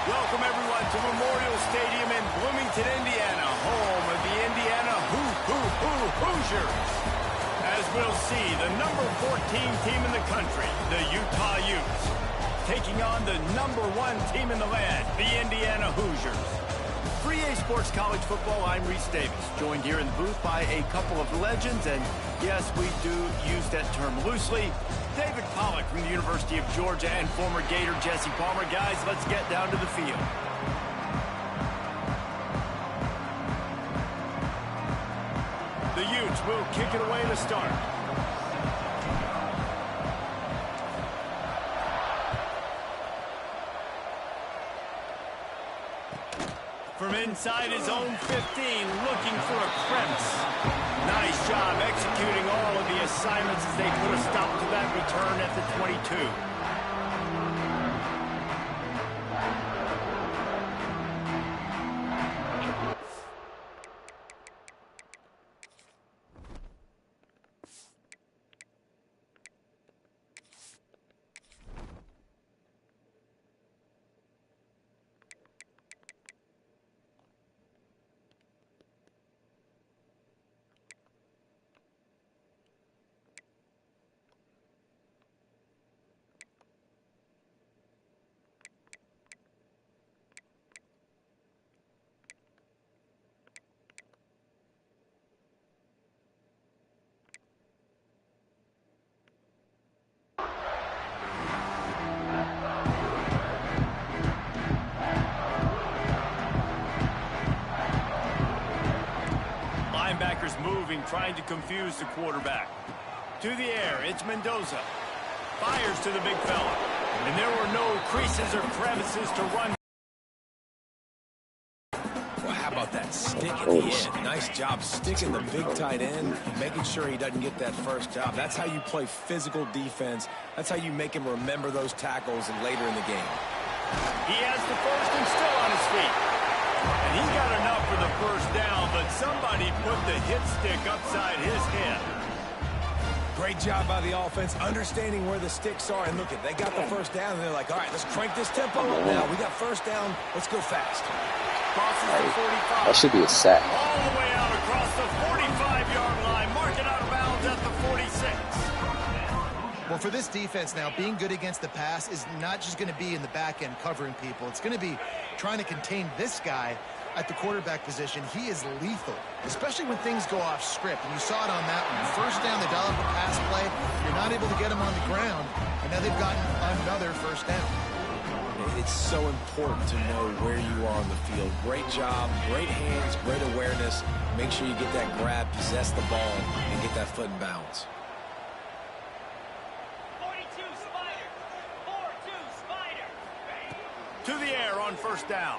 Welcome, everyone, to Memorial Stadium in Bloomington, Indiana, home of the Indiana Hoosiers. As we'll see, the number 14 team in the country, the Utah Utes, taking on the number 1 team in the land, the Indiana Hoosiers. For EA Sports College Football, I'm Reese Davis, joined here in the booth by a couple of legends, and yes, we do use that term loosely. David Pollack from the University of Georgia and former Gator Jesse Palmer. Guys, let's get down to the field. The Utes will kick it away to start. From inside his own 15, looking for a crevice. Nice job executing all of the assignments as they put a stop to that return at the 22. Moving, trying to confuse the quarterback. To the air, it's Mendoza. Fires to the big fella. And there were no creases or crevices to run. Well, how about that stick at the end? Nice job sticking the big tight end, making sure he doesn't get that first job. That's how you play physical defense. That's how you make him remember those tackles and later in the game. He has the first and still on his feet. And he got enough for the first down, but somebody put the hit stick upside his head. Great job by the offense, understanding where the sticks are. And look, they got the first down, and they're like, all right, let's crank this tempo up now. We got first down. Let's go fast. Crosses the 45. That should be a sack. All the way out across the 45-yard line. Marking out of bounds at the 46. Well, for this defense now, being good against the pass is not just going to be in the back end covering people. It's going to be trying to contain this guy at the quarterback position. He is lethal, especially when things go off script. And you saw it on that one. First down, they dial up a pass play. You're not able to get him on the ground, and now they've gotten another first down. It's so important to know where you are on the field. Great job, great hands, great awareness. Make sure you get that grab, possess the ball, and get that foot in bounds. To the air on first down.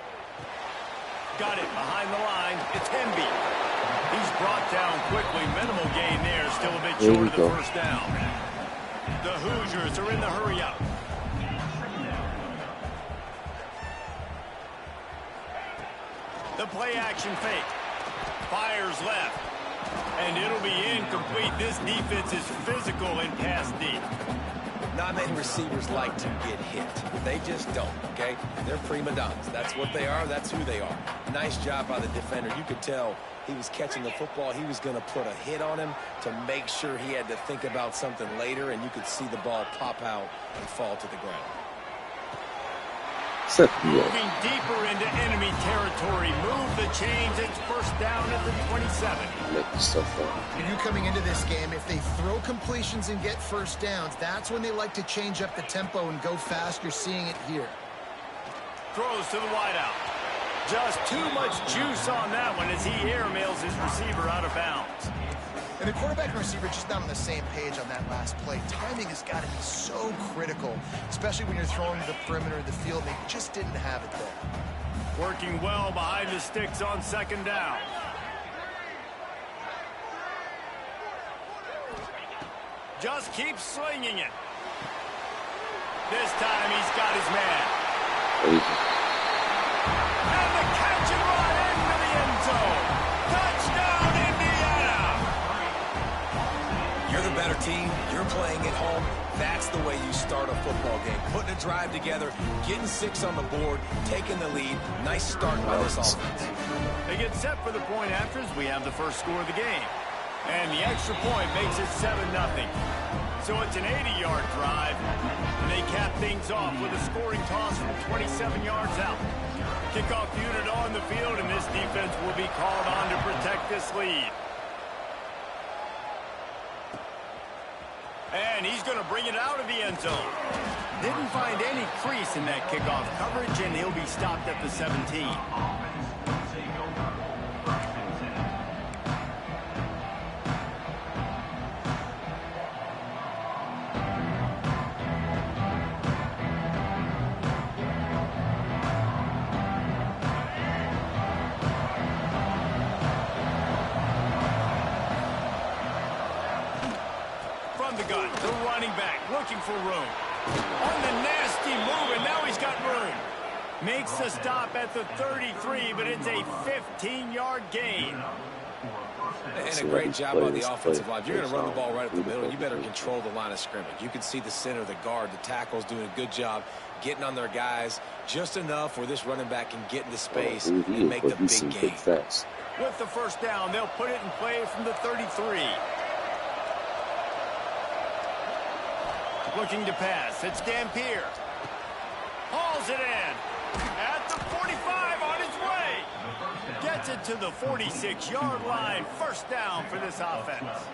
Got it behind the line. It's Hemby. He's brought down quickly. Minimal gain there. Still a bit short of the first down. The Hoosiers are in the hurry up. The play action fake. Fires left. And it'll be incomplete. This defense is physical and pass deep. Not many receivers like to get hit. They just don't, okay? They're prima donnas. That's what they are. That's who they are. Nice job by the defender. You could tell he was catching the football. He was going to put a hit on him to make sure he had to think about something later, and you could see the ball pop out and fall to the ground. Moving deeper into enemy territory. Move the chains. It's first down at the 27. You coming into this game, if they throw completions and get first downs, that's when they like to change up the tempo and go fast. You're seeing it here. Throws to the wideout. Just too much juice on that one as he airmails his receiver out of bounds. And the quarterback and receiver just not on the same page on that last play. Timing has got to be so critical, especially when you're throwing to the perimeter of the field. They just didn't have it there. Working well behind the sticks on second down. Just keeps slinging it. This time he's got his man. And the catch and run into the end zone. Touchdown, Indiana! You're the better team. You're playing at home. That's the way you start a football game. Putting a drive together, getting 6 on the board, taking the lead. Nice start by this offense. They get set for the point after as we have the first score of the game. And the extra point makes it 7-0. So it's an 80-yard drive. And they cap things off with a scoring toss from 27 yards out. Kickoff unit on the field, and this defense will be called on to protect this lead. And he's going to bring it out of the end zone. Didn't find any crease in that kickoff coverage, and he'll be stopped at the 17. The running back looking for room. On the nasty move, and now he's got room. Makes the stop at the 33, but it's a 15-yard gain. And a great job on the offensive line. You're going to run the ball right up the middle. You better control the line of scrimmage. You can see the center, the guard, the tackles doing a good job getting on their guys just enough where this running back can get into space and make the big gain. With the first down, they'll put it in play from the 33. Looking to pass. It's Dampier. Hauls it in. At the 45 on his way. Gets it to the 46-yard line. First down for this offense.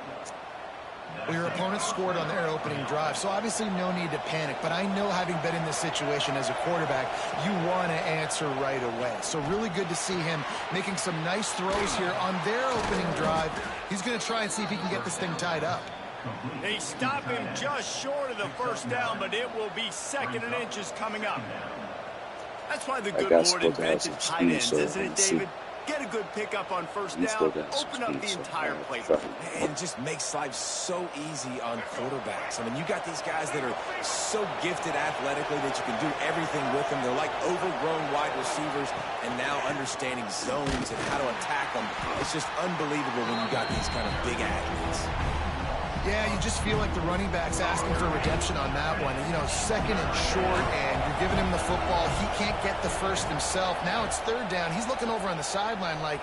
Well, your opponent scored on their opening drive, so obviously no need to panic. But I know, having been in this situation as a quarterback, you want to answer right away. So really good to see him making some nice throws here on their opening drive. He's going to try and see if he can get this thing tied up. They stop him just short of the first down, but it will be 2nd and inches coming up. That's why the good Lord invented tight ends, isn't it, David? Get a good pickup on first down, open up the entire playbook. And it just makes life so easy on quarterbacks. I mean, you got these guys that are so gifted athletically that you can do everything with them. They're like overgrown wide receivers, and now understanding zones and how to attack them. It's just unbelievable when you got these kind of big athletes. Yeah, you just feel like the running back's asking for redemption on that one. You know, 2nd and short, and you're giving him the football. He can't get the first himself. Now it's 3rd down. He's looking over on the sideline like,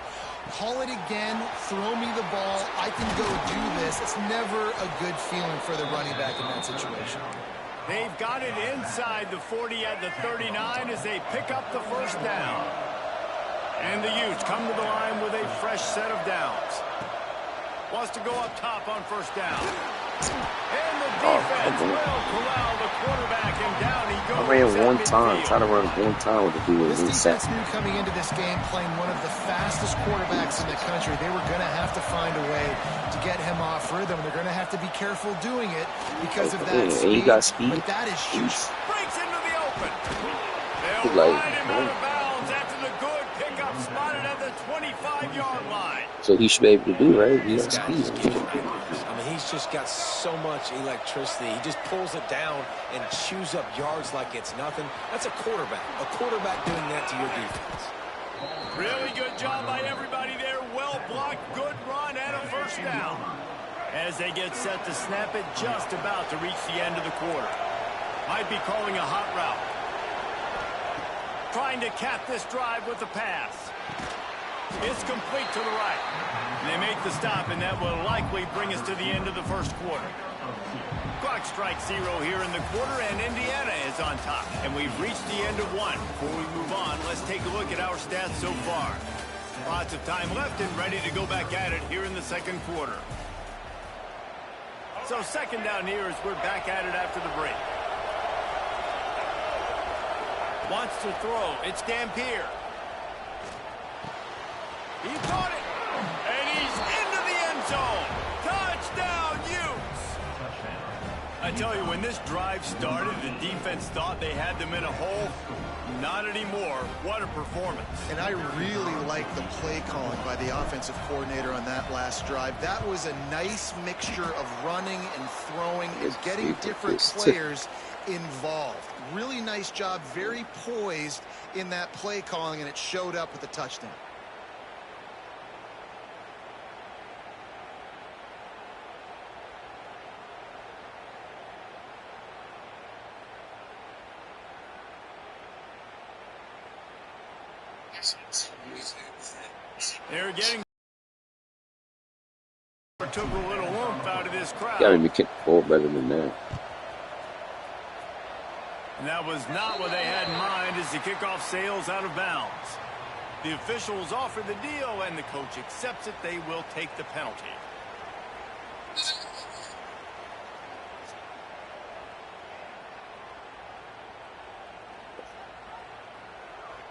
call it again, throw me the ball, I can go do this. It's never a good feeling for the running back in that situation. They've got it inside the 40 at the 39 as they pick up the first down. And the Utes come to the line with a fresh set of downs. Wants to go up top on first down. And the defense will corral the quarterback, and down he goes. I ran one time. Try to run one time with the dude. This defense knew coming into this game, playing one of the fastest quarterbacks in the country, they were going to have to find a way to get him off rhythm. They're going to have to be careful doing it because of that speed. He got speed. But that is huge. Breaks into the open. They'll ride him out of bounds after the good pickup spotted at the 25-yard line. So he should be able to do, right? He got speed. I mean, he's just got so much electricity. He just pulls it down and chews up yards like it's nothing. That's a quarterback. A quarterback doing that to your defense. Really good job by everybody there. Well blocked, good run, and a first down. As they get set to snap it, just about to reach the end of the quarter. Might be calling a hot route. Trying to cap this drive with the pass. It's complete to the right. And they make the stop, and that will likely bring us to the end of the first quarter. Clock strikes 0 here in the quarter, and Indiana is on top. And we've reached the end of one. Before we move on, let's take a look at our stats so far. Lots of time left and ready to go back at it here in the second quarter. So 2nd down here as we're back at it after the break. Wants to throw. It's Dampier. He caught it, and he's into the end zone. Touchdown, Utes! I tell you, when this drive started, the defense thought they had them in a hole. Not anymore. What a performance. And I really like the play calling by the offensive coordinator on that last drive. That was a nice mixture of running and throwing and getting different players involved. Really nice job, very poised in that play calling, and it showed up with a touchdown. They're getting took a little warmth out of this crowd. Gotta be kick the ball better than that. And that was not what they had in mind as the kickoff sails out of bounds. The officials offer the deal, and the coach accepts it. They will take the penalty.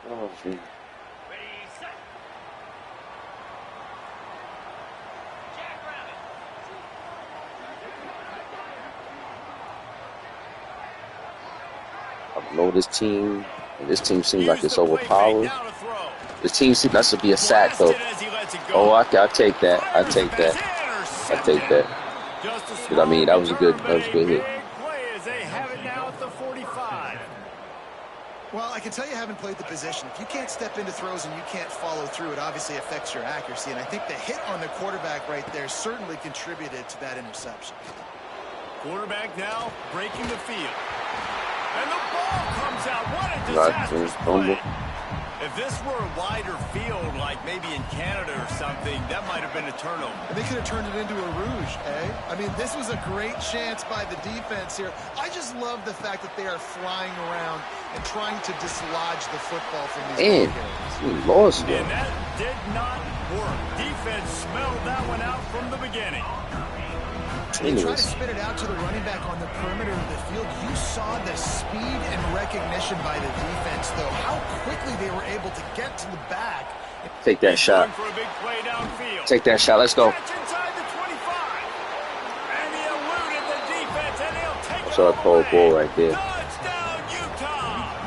Oh, man. I know this team, and this team seems like it's overpowered. This team seems that should be a sack, though. Oh, I'll take that. I take that. I take that. But I mean, that was a good hit. Well, I can tell you haven't played the position. If you can't step into throws and you can't follow through, it obviously affects your accuracy. And I think the hit on the quarterback right there certainly contributed to that interception. Quarterback now breaking the field. And the ball comes out. What a disastrous play. If this were a wider field, like maybe in Canada or something, that might have been a turnover. And they could have turned it into a rouge, eh? I mean, this was a great chance by the defense here. I just love the fact that they are flying around and trying to dislodge the football from these guys. Lost and that did not work. Defense smelled that one out from the beginning. They try to spit it out to the running back on the perimeter of the field. You saw the speed and recognition by the defense, though. How quickly they were able to get to the back. Take that shot. For a big play downfield. Take that shot. Let's go. Inside the 25. And he eluded the defense, and he'll take That's our cold ball right there. Touchdown, Utah.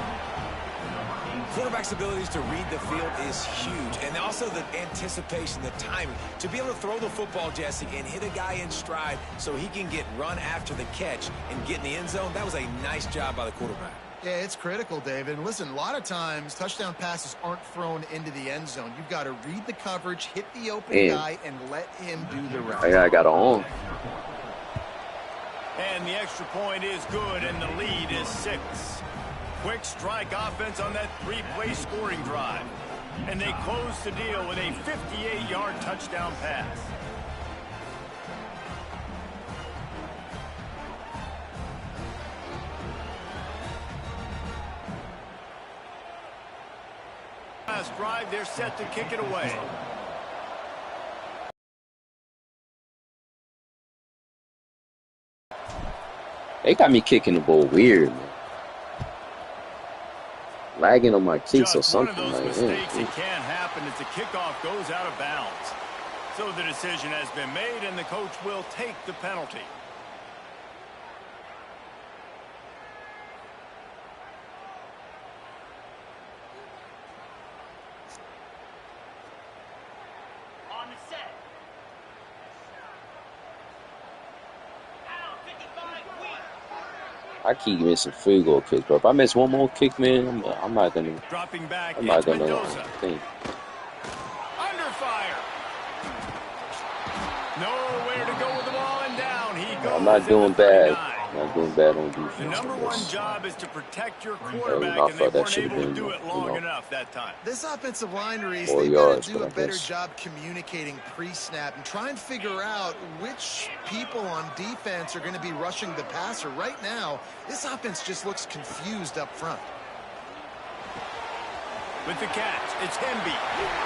Quarterback's abilities to read the field is huge, and also the anticipation, the timing. To be able to throw the football, Jesse, and hit a guy in stride so he can get run after the catch and get in the end zone, that was a nice job by the quarterback. Yeah, it's critical, David. And listen, a lot of times touchdown passes aren't thrown into the end zone. You've got to read the coverage, hit the open guy, and let him do the rest. I got on. And the extra point is good, and the lead is 6. Quick strike offense on that 3-play scoring drive. And they close the deal with a 58-yard touchdown pass. Last drive, they're set to kick it away. They got me kicking the ball weird, man. Lagging on my kicks or something like that. One of those mistakes that can happen as the kickoff goes out of bounds. So the decision has been made, and the coach will take the penalty. On the set. Out 55 weak. I keep missing field goal kicks, bro. If I miss one more kick, man, I'm not gonna. Dropping back. I'm not gonna think. Under fire. Nowhere to go with the ball and down. He goes. I'm not doing bad. I'm not doing bad on defense. The number one job is to protect your quarterback, and they weren't able to do it long enough that time. This offensive line, Reese, they've got to do a better job communicating pre-snap and try and figure out which people on defense are going to be rushing the passer. Right now, this offense just looks confused up front. With the catch, it's Hemby.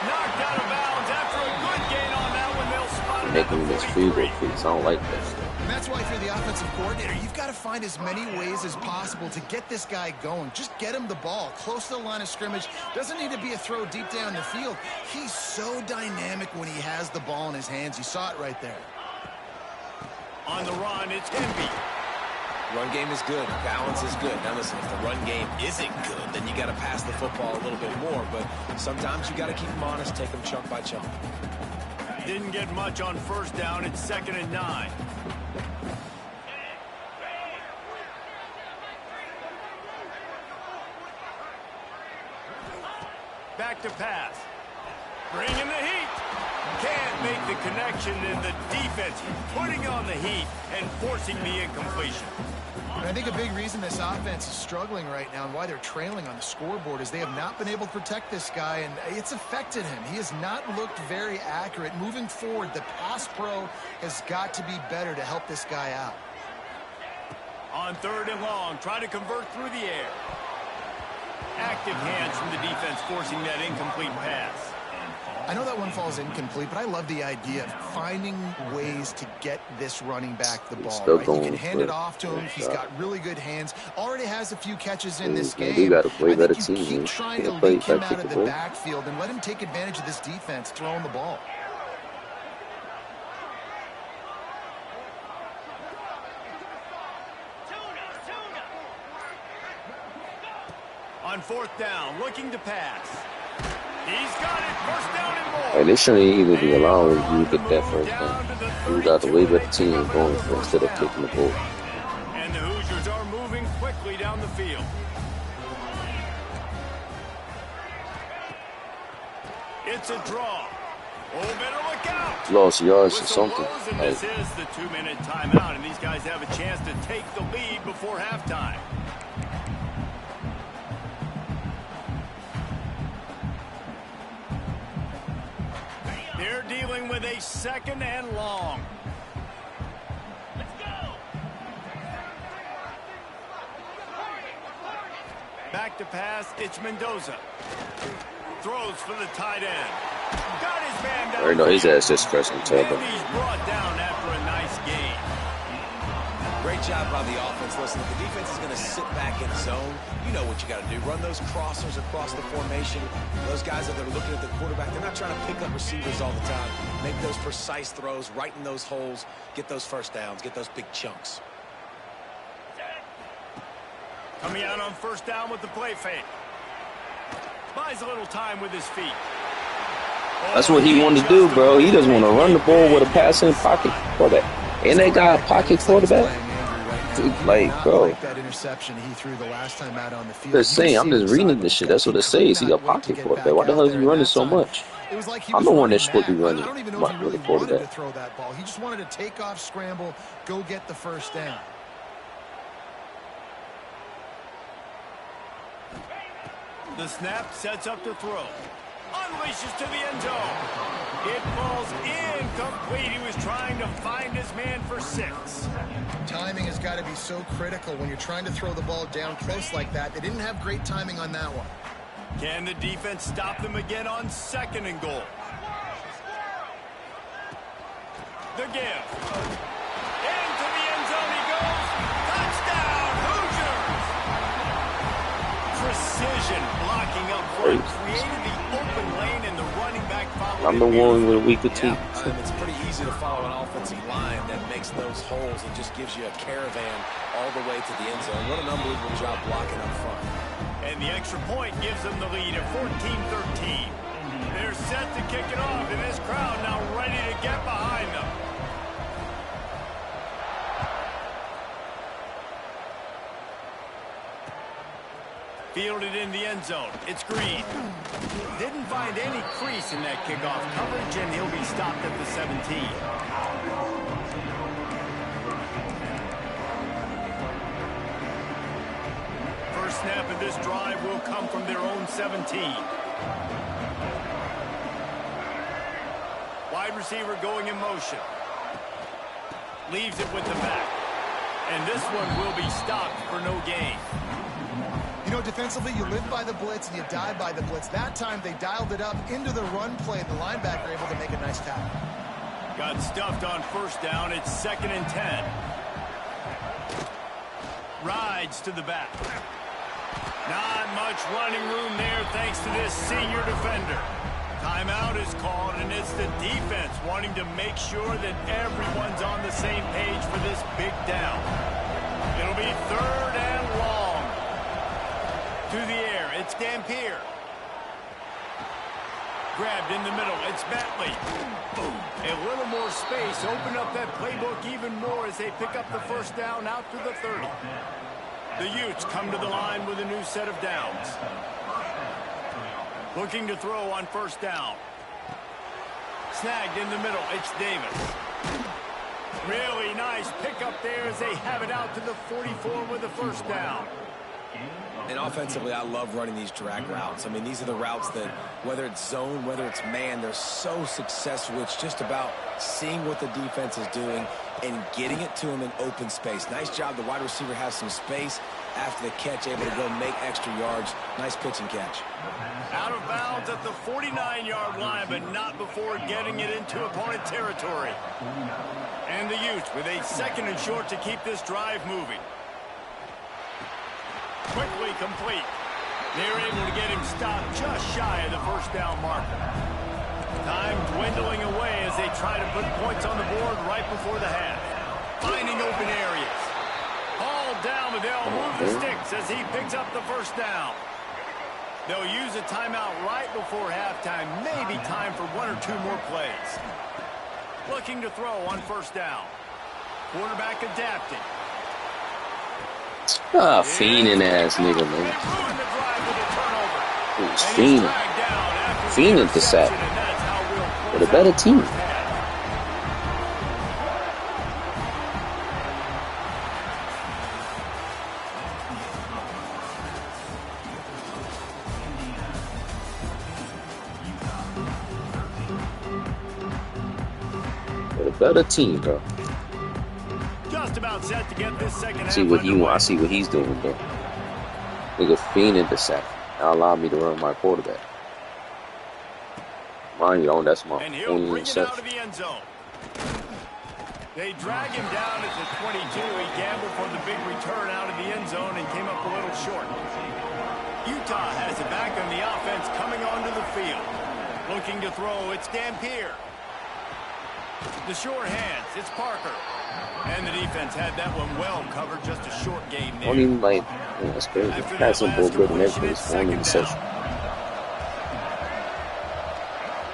Knocked out of bounds after a good gain on that one. They'll spot it at the 43. Making this field goal kicks, I don't like that. And that's why if you're the offensive coordinator, you've got to find as many ways as possible to get this guy going. Just get him the ball close to the line of scrimmage. Doesn't need to be a throw deep down the field. He's so dynamic when he has the ball in his hands. You saw it right there. On the run, it's Hemby. Run game is good. Balance is good. Now listen, if the run game isn't good, then you got to pass the football a little bit more. But sometimes you got to keep them honest, take them chunk by chunk. Didn't get much on first down. It's 2nd and 9. Back to pass. Bring in the heat. Can't make the connection, and the defense putting on the heat and forcing the incompletion. And I think a big reason this offense is struggling right now and why they're trailing on the scoreboard is they have not been able to protect this guy, and it's affected him. He has not looked very accurate. Moving forward, the pass pro has got to be better to help this guy out. On 3rd and long, try to convert through the air. Active hands from the defense forcing that incomplete pass. I know that one falls incomplete, but I love the idea of finding ways to get this running back the ball. Right? You can hand it off to him. He's got really good hands. Already has a few catches in this game. We got a way better I think you team. keep trying to leak him out of the backfield and let him take advantage of this defense throwing the ball. On 4th down, looking to pass. He's got it. 1st down and more. And they shouldn't even be allowing you to get that 1st down. You got the way better team going for instead of kicking the ball. And the Hoosiers are moving quickly down the field. It's a draw. Oh, better look out. Lost yards or something. And this is the 2-minute timeout, and these guys have a chance to take the lead before halftime. They're dealing with a 2nd and long. Let's go. Back to pass, it's Mendoza. Throws for the tight end. Got his man down. I know his ass just fresh and terrible. And he's brought down after a nice gain. Great job by the offense. Listen, if the defense is going to sit back in zone, you know what you got to do. Run those crossers across the formation. Those guys that are looking at the quarterback, they're not trying to pick up receivers all the time. Make those precise throws, right in those holes, get those 1st downs, get those big chunks. Coming out on 1st down with the play fake. Buys a little time with his feet. That's what he wanted to do, bro. He doesn't want to run the ball with a passing pocket quarterback. And they got a pocket quarterback. Like, bro. That interception he threw the last time out on the field. Just saying, I'm just reading this shit. That's what it says. He a pocket quarterback. Why the hell is he running so much? I'm the one that's supposed to be running. I don't even know if he really wanted to throw that ball. He just wanted to take off, scramble, go get the 1st down. The snap sets up to throw. Unleashes to the end zone. It falls incomplete. He was trying to find his man for 6. Timing has got to be so critical when you're trying to throw the ball down close like that. They didn't have great timing on that one. Can the defense stop them again on 2nd and goal? The give. Into the end zone he goes. Touchdown, Hoosiers! Precision blocking up front. Created the open lane and the running back followed. I'm the one with a weaker team. It's pretty easy to follow an offensive line that makes those holes and just gives you a caravan all the way to the end zone. What an unbelievable job blocking up front. And the extra point gives them the lead at 14-13. They're set to kick it off, and this crowd now ready to get behind them. Fielded in the end zone. It's Green. Didn't find any crease in that kickoff coverage, and he'll be stopped at the 17. First snap of this drive will come from their own 17. Wide receiver going in motion. Leaves it with the back. And this one will be stopped for no gain. You know, defensively, you live by the blitz and you die by the blitz. That time, they dialed it up into the run play. The linebacker able to make a nice tackle. Got stuffed on 1st down. It's 2nd and 10. Rides to the back. Not much running room there thanks to this senior defender. Timeout is called, and it's the defense wanting to make sure that everyone's on the same page for this big down. It'll be 3rd and long. To the air, it's Dampier. Grabbed in the middle, it's Bentley. Boom. A little more space, open up that playbook even more as they pick up the 1st down out to the 30. The Utes come to the line with a new set of downs. Looking to throw on 1st down. snagged in the middle. It's Davis. Really nice pickup there as they have it out to the 44 with the first down. And offensively, I love running these drag routes. I mean, these are the routes that, whether it's zone, whether it's man, they're so successful. It's just about seeing what the defense is doing and getting it to them in open space. Nice job. The wide receiver has some space after the catch, able to go make extra yards. Nice pitch and catch. Out of bounds at the 49-yard line, but not before getting it into opponent territory. And the Utes with a 2nd and short to keep this drive moving. Quickly complete. They're able to get him stopped just shy of the first down marker. Time dwindling away as they try to put points on the board right before the half. Finding open areas. Hauled down, but they'll move the sticks as he picks up the first down. They'll use a timeout right before halftime. Maybe time for 1 or 2 more plays. Looking to throw on first down. Quarterback adapting. Ah, fiending ass nigga, man. He's fiending. Fiending to sack. But a better team. But a better team, bro. About set to get this second See what I see what he's doing though. Nigga fiending the sack. Now allow me to run my quarterback. Mind you, that's my only interception. They drag him down at the 22. He gambled for the big return out of the end zone and came up a little short. Utah has it back on the offense coming onto the field. Looking to throw, it's Dampier. The short hands, it's Parker. And the defense had that one well covered, just a short game there. Don't even like, yeah, that's crazy. Passing ball good and everything's one interception.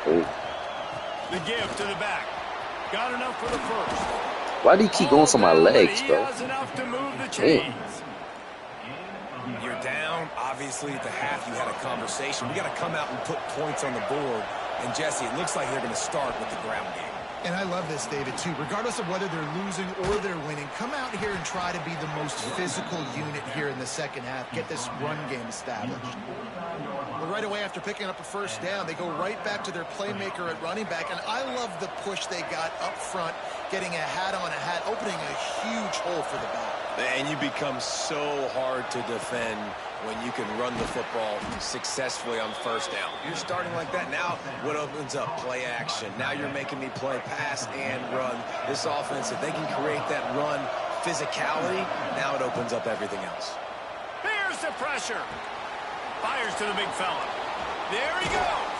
The give to the back. Got enough for the first. Why do you keep going for my legs, bro? Damn. You're down. Obviously, at the half, you had a conversation. We got to come out and put points on the board. And, Jesse, it looks like they're going to start with the ground game. And I love this, David, too. Regardless of whether they're losing or they're winning, come out here and try to be the most physical unit here in the second half. Get this run game established. But right away after picking up a first down, they go right back to their playmaker at running back. And I love the push they got up front, getting a hat on a hat, opening a huge hole for the back. And you become so hard to defend when you can run the football successfully on first down. You're starting like that. Now what opens up? Play action. Now you're making me play pass and run. This offense, if they can create that run physicality, now it opens up everything else. Here's the pressure. Fires to the big fella. There he goes.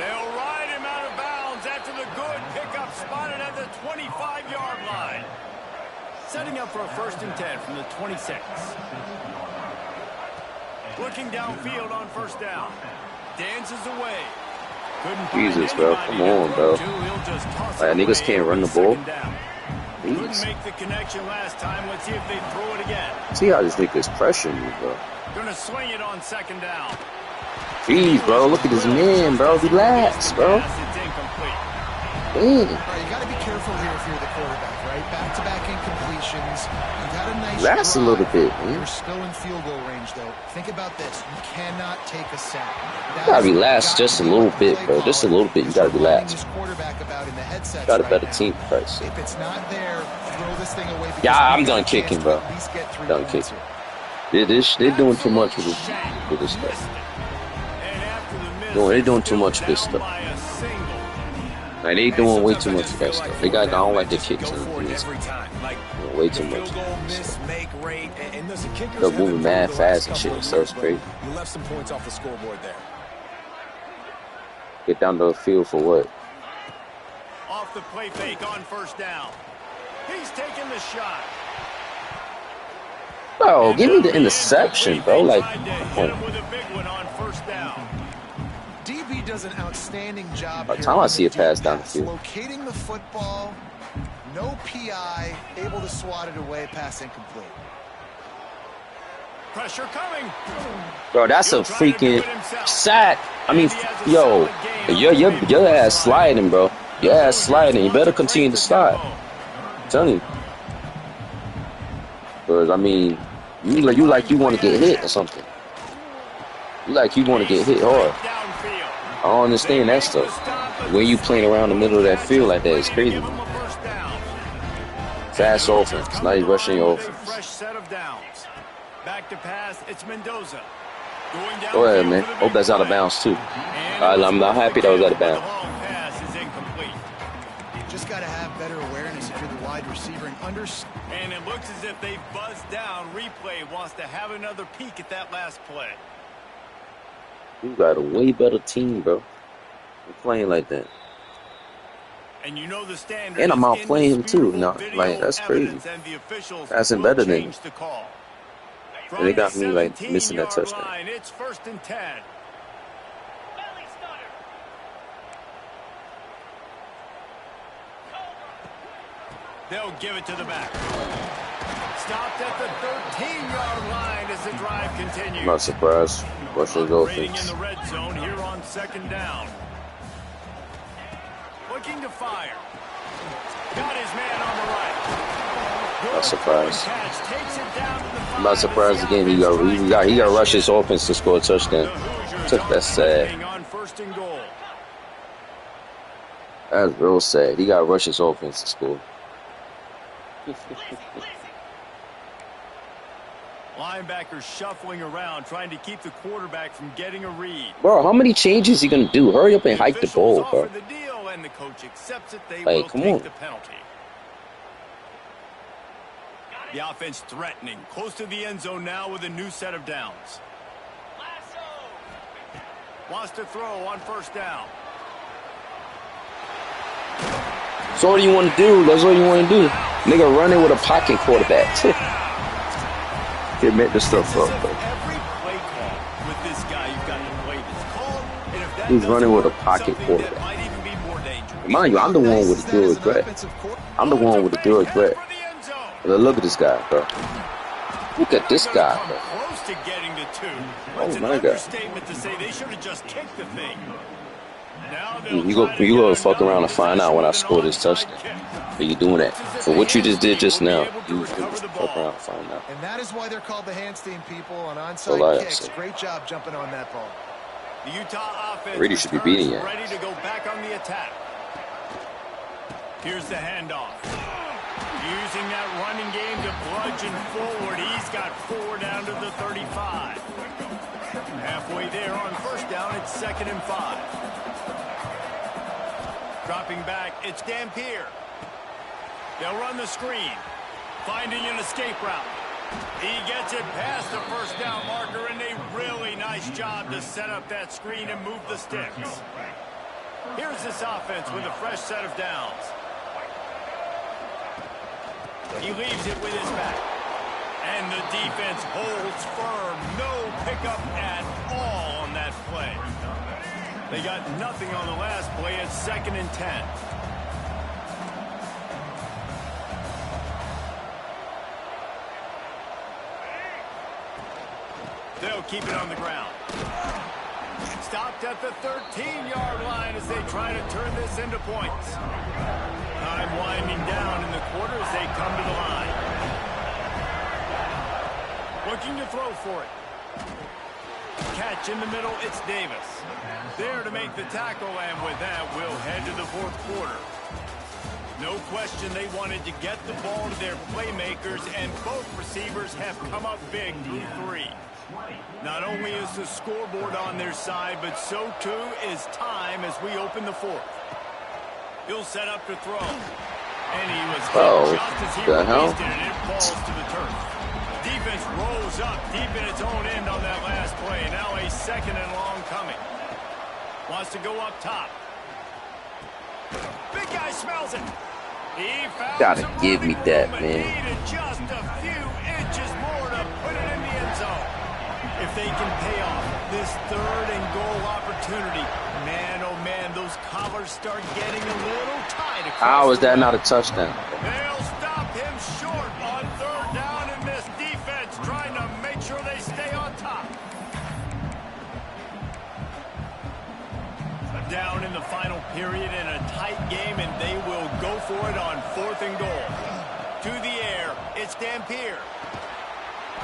They'll ride him out of bounds after the good pickup spotted at the 25-yard line. Setting up for a 1st and 10 from the 26. Looking downfield on first down. Dances away. Jesus, bro. Come on, bro. Like, niggas can't run the ball. Couldn't make the connection last time. Let's see if they throw it again. See how this nigga's pressuring me, bro. Gonna swing it on 2nd down. Jeez, bro. Look at this man, bro. Relax, bro. It's incomplete. Damn. Right, you got to be careful here if you're the quarterback, right? Back-to-back incompletions. You've had a nice Relax a little bit, man. You're still in field goal range, though. Think about this. You cannot take a sack. You gotta relax just a little bit, bro. Just a little bit. You gotta relax. You got a better team, Christ. If it's not there, throw this thing away. Yeah, I'm done kicking, bro. Done kicking. They're doing too much with this stuff. They're doing too much of this stuff. Like, they doing way too much of that stuff. They got, I don't like the kicks and things. Way too much. They're moving mad fast and shit, so it's crazy. You left some points off the scoreboard there. Get down to the field for what? Off the play fake on 1st down. He's taking the shot. Bro, give me the interception, bro. Like, come on. With a big one on 1st down. DB does an outstanding job. By the time I see a pass down the field. Locating the football, no PI, able to swat it away, pass incomplete. Pressure coming. Bro, that's a freaking sack. I mean, yo, Your ass sliding, bro. Your ass sliding. You better continue to slide. I'm telling you. Because, I mean, you like you want to get hit or something. You like you want to get hit hard. I don't understand that stuff. When you playing around the middle of that field like that, it's crazy. Fast offense. Now you rushing your offense. Fresh set of downs. Back to pass. It's Mendoza. Go ahead, man. Hope that's out of bounds, too. I'm not happy that was out of bounds. Just got to have better awareness if you're the wide receiver and understand. And it looks as if they buzzed down. Replay wants to have another peek at that last play. You got a way better team, bro. You're playing like that. And you know the standard. And I'm outplaying him, too. No, like, that's crazy. That's better than him. And they got me, like, missing that touchdown. It's 1st and 10. They'll give it to the back. Stopped at the 13-yard line as the drive continues. I'm not surprised. Russia's Operating offense. in the red zone here on 2nd down. Looking to fire. Got his man on the right. Not surprised. I'm not surprised again. He got rush his offense to score a touchdown. That's sad. That's real sad. He got rush his offense to score. Linebackers shuffling around, trying to keep the quarterback from getting a read. Bro, how many changes he gonna do? Hurry up and hike the ball, bro. The deal, and the coach accepts it. They like, will come take on. The penalty. The offense threatening, close to the end zone now with a new set of downs. Wants to throw on 1st down. So what do you want to do? That's what you want to do. Nigga running with a pocket quarterback. Get make this stuff up, bro. Every play call with this guy, you've got to play this call. And if that He's running with a pocket that quarterback. might even be more dangerous. Mind you, I'm the one with the dual regret. I'm the one with the dual regret. Look at this guy, bro. Look at this guy, bro. Close to getting to 2. Oh It's my an God. understatement to say they should have just kicked the thing. Now You go fuck around and find out when I score this touchdown. Are you doing that? For what you just did just now, you just fuck around and find out. And that is why they're called the Handstein people on So onside like, kicks. so- Great job jumping on that ball. The Utah offense Brady should be returns, beating you. ready to go back on the attack. Here's the handoff. Using that running game to bludgeon forward. He's got 4 down to the 35. Halfway there on 1st down, it's 2nd and 5. Dropping back, it's Dampier. They'll run the screen. Finding an escape route. He gets it past the 1st down marker, and a really nice job to set up that screen and move the sticks. Here's this offense with a fresh set of downs. He leaves it with his back. And the defense holds firm. No pickup at all on that play. They got nothing on the last play. It's 2nd and 10. They'll keep it on the ground. Stopped at the 13-yard line as they try to turn this into points. Time winding down in the quarter as they come to the line. Looking to throw for it. Catch in the middle, it's Davis. There to make the tackle, and with that, we'll head to the 4th quarter. No question they wanted to get the ball to their playmakers, and both receivers have come up big through 3. Not only is the scoreboard on their side, but so too is time as we open the 4th. He'll set up to throw. And he was hit just as he released it, and it falls to the turf. Defense rolls up deep in its own end on that last play. Now a 2nd and long coming. Wants to go up top. Big guy smells it. He found Gotta give me that, man. Needed just a few inches more to put it in the end zone. If they can pay off this 3rd and goal opportunity, man, oh man, those collars start getting a little tight. How is that not a touchdown? They'll stop him short on 3rd down, and this defense trying to make sure they stay on top. down in the final period in a tight game, and they will go for it on 4th and goal. To the air, it's Dampier.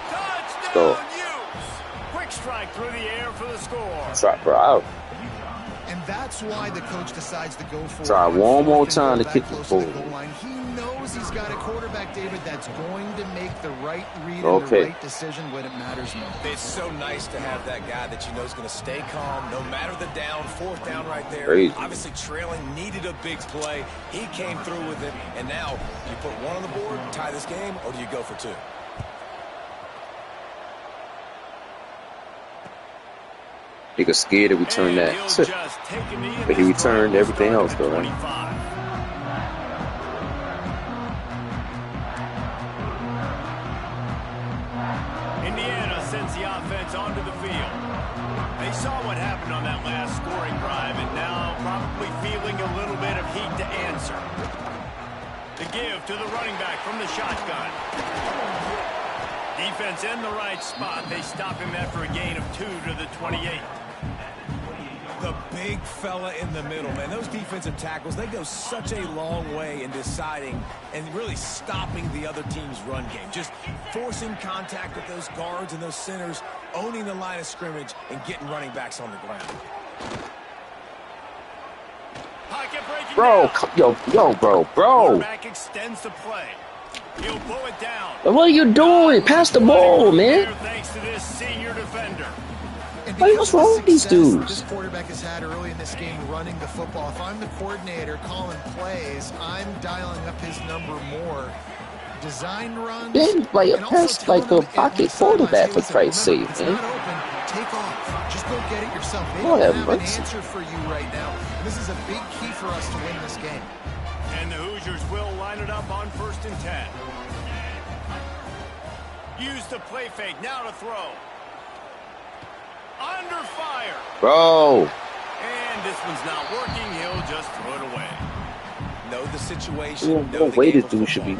Touchdown, Hughes! Quick strike through the air for the score. Try, bro. And that's why the coach decides to go for Try it. one more time to kick the ball. He knows he's got a quarterback, David, that's going to make the right read and the right decision when it matters most. It's so nice to have that guy that you know is going to stay calm no matter the down. 4th down right there. Crazy. Obviously trailing, needed a big play. He came through with it. And now, do you put 1 on the board, tie this game, or do you go for 2? Nigga scared to return that. But he returned everything else, though, right? Indiana sends the offense onto the field. They saw what happened on that last scoring drive, and now probably feeling a little bit of heat to answer. The give to the running back from the shotgun. Defense in the right spot. They stop him after a gain of 2 to the 28. The big fella in the middle, man. Those defensive tackles, they go such a long way in deciding and really stopping the other team's run game. Just forcing contact with those guards and those centers, owning the line of scrimmage, and getting running backs on the ground. Pocket breaking Bro, yo, bro. Quarterback extends the play. He'll pull it down. What are you doing? Pass the ball, man. Thanks to this senior defender. Hey, what's wrong with these dudes? This quarterback has had early in this game running the football. If I'm the coordinator calling plays, I'm dialing up his number more. Designed runs. Then like a pass like a pocket quarterback for Christ's sake, man. Take off. Just go get it yourself. They Lord don't have have an mercy. answer for you right now. This is a big key for us to win this game. And the Hoosiers will line it up on 1st and 10. Use the play fake. Now to throw. Under fire. Bro. And this one's not working. He'll just throw it away. Know the situation. No way this dude should be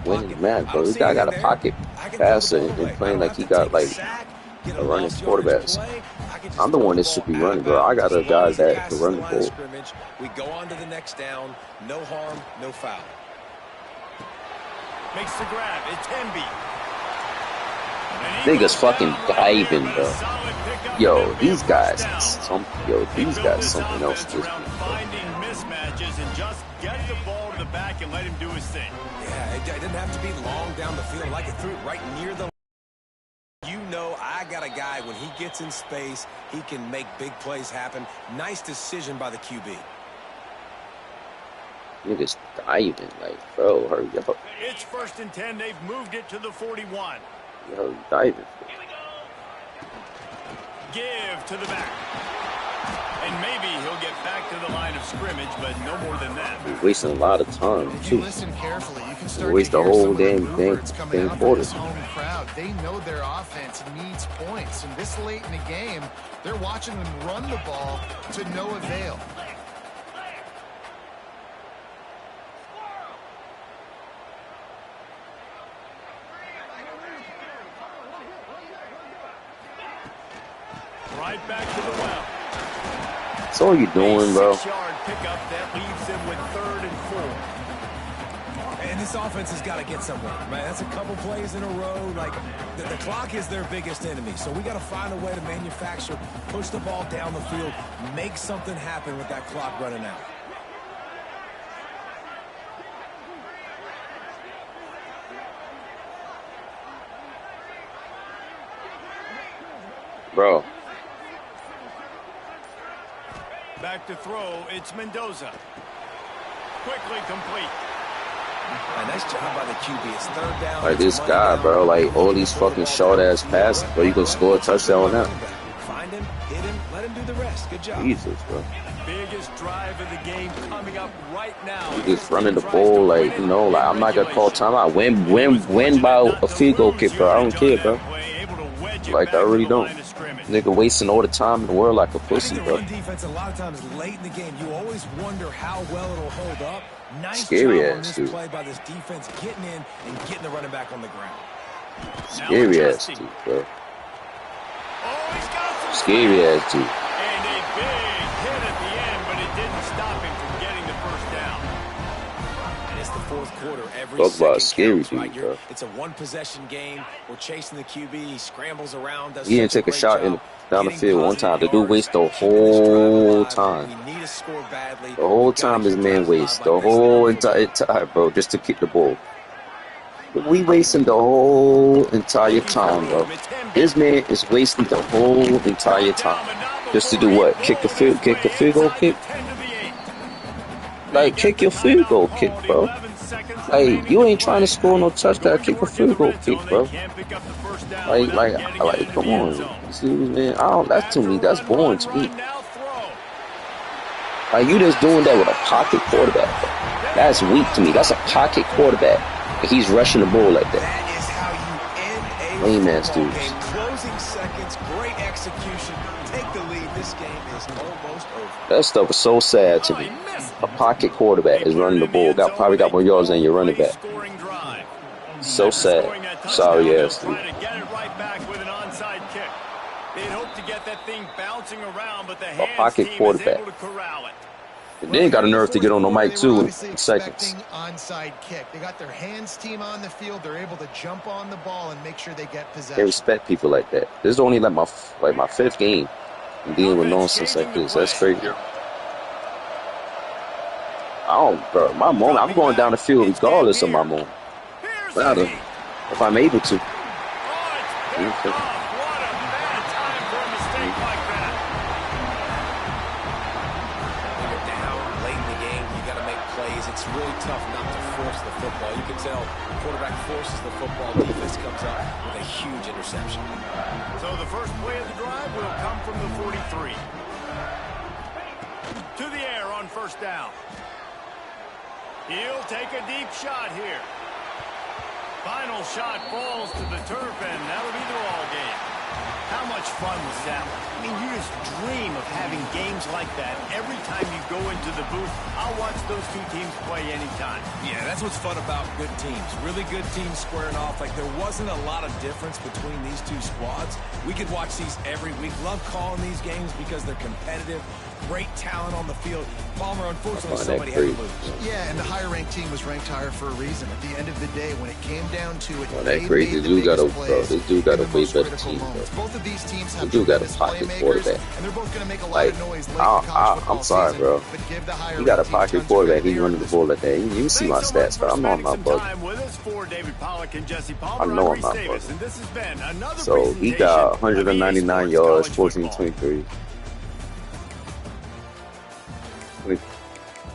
winning, man, bro. This guy got a pocket passer and playing like he got like a running quarterback. I'm the one that should be running, bro. I got a guy that can run the ball. We go on to the next down. No harm, no foul. Makes the grab. It's Hemby. Niggas fucking diving, bro. Yo, these guys, these guys something else. Finding mismatches and just get the ball to the back and let him do his thing. Yeah, it didn't have to be long down the field. Like it threw it right near the. You know, I got a guy when he gets in space, he can make big plays happen. Nice decision by the QB. Niggas diving, like, bro, hurry up. It's 1st and 10. They've moved it to the 41. Yo, diving. Give to the back. And maybe he'll get back to the line of scrimmage, but no more than that. He's wasting a lot of time, If you too. listen carefully, you can start Waste to the hear whole some of the damn bluebirds coming thing out of quarter. this home crowd. They know their offense needs points, and this late in the game, they're watching them run the ball to no avail. Right back to the well. That's all you doing, bro. 6-yard pickup that leaves them with 3rd and 4. And this offense has got to get somewhere, right? That's a couple plays in a row. Like, the clock is their biggest enemy. So we got to find a way to manufacture, push the ball down the field, make something happen with that clock running out. Bro. Back to throw, it's Mendoza. Quickly complete. A nice job by the QB. It's 3rd down. Like this guy, bro, like all these fucking short-ass passes, bro, you gonna score a touchdown now. Find him, hit him, let him do the rest. Good job. Jesus, bro. Biggest drive of the game coming up right now. You just running the ball, like, you know, like, I'm not gonna call timeout. Win by a field goal kick, bro. I don't care, bro. Like, I really don't. Nigga wasting all the time in the world like a pussy, The bro. run defense, a lot of times late in the game, you always wonder how well it'll hold up. Nice Scary job on ass, this dude. play by this defense, getting in and getting the running back on the ground. Scary ass dude, bro. Oh, he's got some Scary ass dude. and a big hit fourth quarter, every Talk about second scary counts, dude, right? bro. It's a one-possession game. We're chasing the QB. He scrambles around, does He didn't such take a great shot job down the getting field one positive time. The dude yards, wasted the keeping this drive whole alive. time. We need a score badly. The whole We've gotta time this keep man drives alive wastes like the this. whole entire time, bro, just to kick the ball. We wasting the whole entire time, bro. This man is wasting the whole entire time just to do what? Kick a field goal kick? Like, kick your field goal kick, bro. Like, you ain't trying to score no touchdown. Kick a field goal kick, bro. Like, come on, see, man. That to me, that's boring to me. Like, you just doing that with a pocket quarterback, bro. That's weak to me. That's a pocket quarterback. And he's rushing the ball like that. That is how you end a Lame ass football dudes. game. Closing seconds, great execution. Take the lead. This game is almost over. That stuff is so sad to me. A pocket quarterback is running the ball. Probably got more yards than your running back. So sad. Sorry ass dude. A pocket quarterback. And then got a nerve to get on the mic too in seconds. Onside kick. They got their hands team on the field. They're able to jump on the ball and make sure they get They possession. respect people like that. This is only like my fifth game and dealing with nonsense like this. That's crazy. Bro, my moment. I'm going down the field regardless of my moment. Rather, if I'm able to. It's really tough not to force the football. You can tell the quarterback forces the football. Defense comes up with a huge interception. So the first play of the drive will come from the 43. To the air on first down. He'll take a deep shot here. Final shot falls to the turf, and that'll be the ball game. How much fun was that? I mean, you just dream of having games like that every time you go into the booth. I'll watch those two teams play anytime. Yeah, that's what's fun about good teams. Really good teams squaring off. Like, there wasn't a lot of difference between these two squads. We could watch these every week. Love calling these games because they're competitive. Great talent on the field. Palmer, unfortunately, somebody had to lose. Yeah, and the higher-ranked team was ranked higher for a reason. At the end of the day, when it came down to it, That crazy dude got this dude got a way better team, bro. Both of these teams have dude got a pocket quarterback. and they're both going to make a lot of noise late I'm sorry, bro. He got a pocket quarterback. He running the ball like that. You can see my stats, but I know I'm not bugging. I know I'm not bugging. So he got 199 yards, 14-23.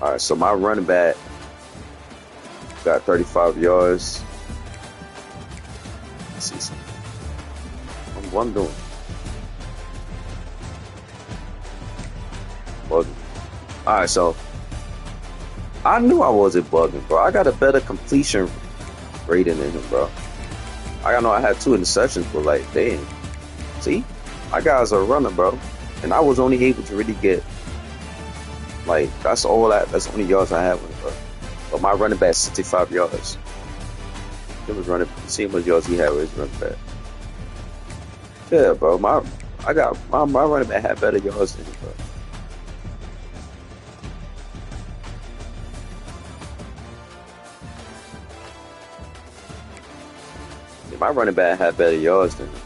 All right, so my running back got 35 yards. Let's see something. What I'm doing? Bugging. All right, so I knew I wasn't bugging, bro. I got a better completion rating than him, bro. I know I had 2 interceptions, but like, damn. See, my guys are running, bro, and I was only able to really get. Like, that's the only yards I have with him, bro. But my running back 65 yards. He was running, see how much yards he had with his running back. Yeah, bro. My running back had better yards than him, bro. Yeah, my running back had better yards than him.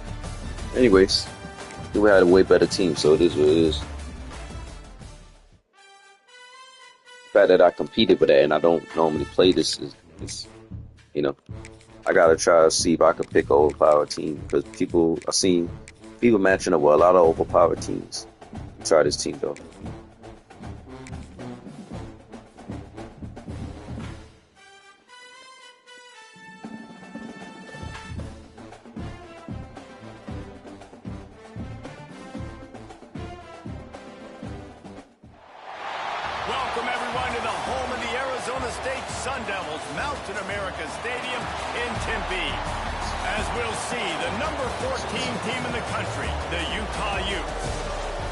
Anyways, we had a way better team, so it is what it is. The fact that I competed with that and I don't normally play this is you know, I gotta try to see if I can pick an overpowered team because I've seen people matching up with a lot of overpowered teams. Try this team though. Welcome, everyone, to the home of the Arizona State Sun Devils, Mountain America Stadium in Tempe. As we'll see, the number 14 team in the country, the Utah Utes,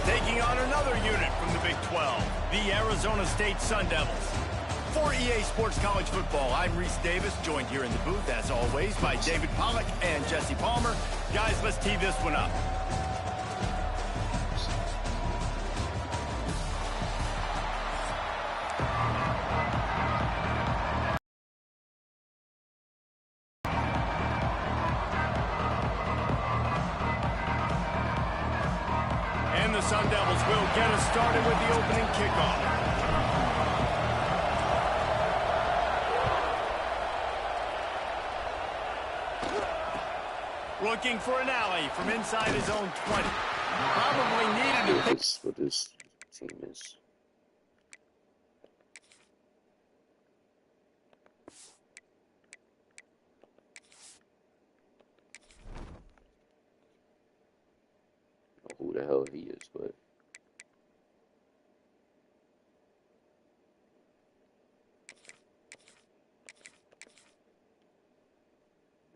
taking on another unit from the Big 12, the Arizona State Sun Devils. For EA Sports College Football, I'm Reese Davis, joined here in the booth, as always, by David Pollack and Jesse Palmer. Guys, let's tee this one up. the Sun Devils will get us started with the opening kickoff. Looking for an alley from inside his own 20. Probably needed to pick. What this team is. I don't know who the hell he is, but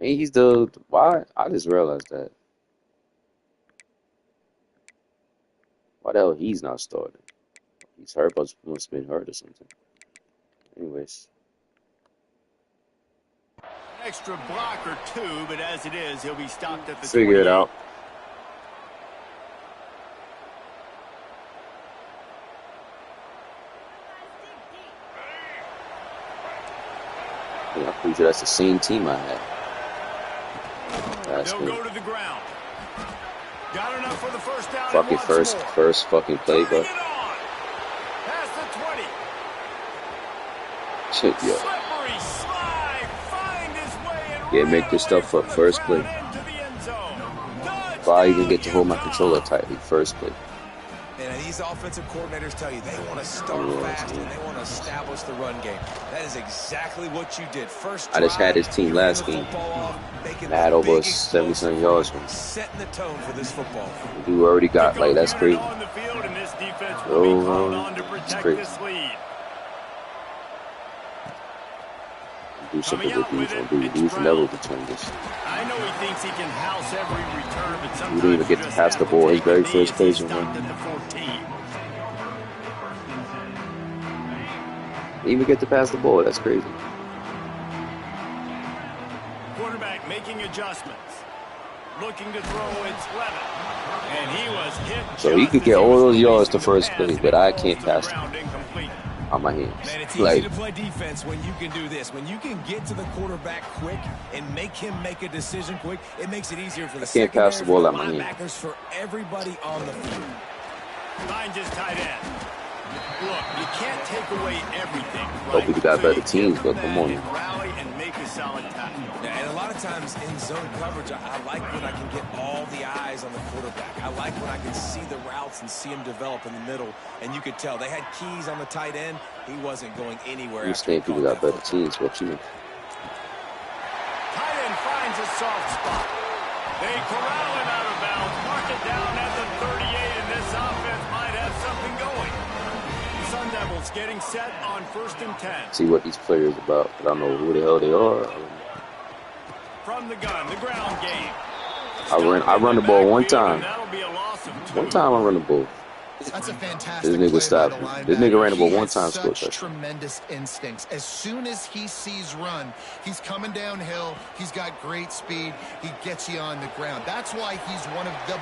he's the why? I just realized that. Why the hell he's not starting? He's hurt, but must have been hurt or something. Anyways. Extra block or two, but as it is, he'll be stopped at the Figure 28. it out. Yeah, I'm pretty sure that's the same team I had. They'll go to the ground. Got enough for the first down. Fucking first fucking play, but past the 20. shit, yo. Slippery slide, find his way and Yeah, make this stuff up. First play. If I even get to hold my controller tightly, first play. And these offensive coordinators tell you they want to start fast and they want to establish the run game. That is exactly what you did. First I just had his team last game. I had over 70-some yards from him. Setting the tone for this football. Dude already got, like, that's crazy. Oh, it's crazy. Do something with these. These never return this. I know he thinks he can house every return, but sometimes he didn't even get to pass the ball. His very first play. He didn't even get to pass the ball. That's crazy. Quarterback making adjustments. Looking to throw, it's Levitt. And he was hit. So he could get all those yards to first play, but I can't pass them on my hands. Man, it's easy to play defense when you can do this. When you can get to the quarterback quick and make him make a decision quick, it makes it easier for the can't pass the ball out my hands. linebackers, for everybody on the field. Finds his tight end. Look, you can't take away everything. Hope we got better teams, but come on. Rally and make a solid tackle. Yeah, and a lot of times in zone coverage, I like when I can get all the eyes on the quarterback. I like when I can see the routes and see him develop in the middle. And you could tell they had keys on the tight end. He wasn't going anywhere. You saying people got better teams, but you. Tight end finds a soft spot. They corral him out of bounds, mark it down at the 38, and this offense might have something going. The Sun Devils getting set on 1st and 10. See what these players about, but I don't know who the hell they are. From the gun, the ground game. I run the ball one time. That'll be a loss of 2. One time I run the ball. That's a fantastic This nigga play stopped by the me. This nigga ran the ball He one has time, scored such touchdown. tremendous instincts. As soon as he sees run, he's coming downhill. He's got great speed. He gets you on the ground. That's why he's one of the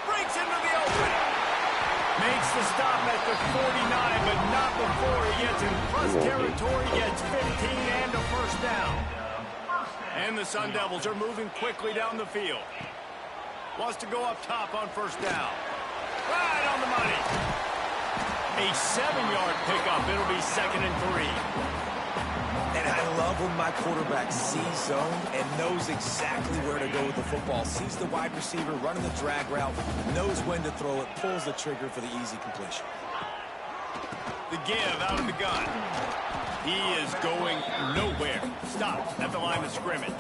breaks into the open. Makes the stop at the 49, but not before he gets in plus territory. Gets 15 and a first down. And the Sun Devils are moving quickly down the field. Wants to go up top on 1st down. Right on the money. A 7-yard pickup. It'll be 2nd and 3. And I love when my quarterback sees zone and knows exactly where to go with the football. Sees the wide receiver running the drag route, knows when to throw it, pulls the trigger for the easy completion. The give out of the gun. He is going nowhere. Stopped at the line of scrimmage.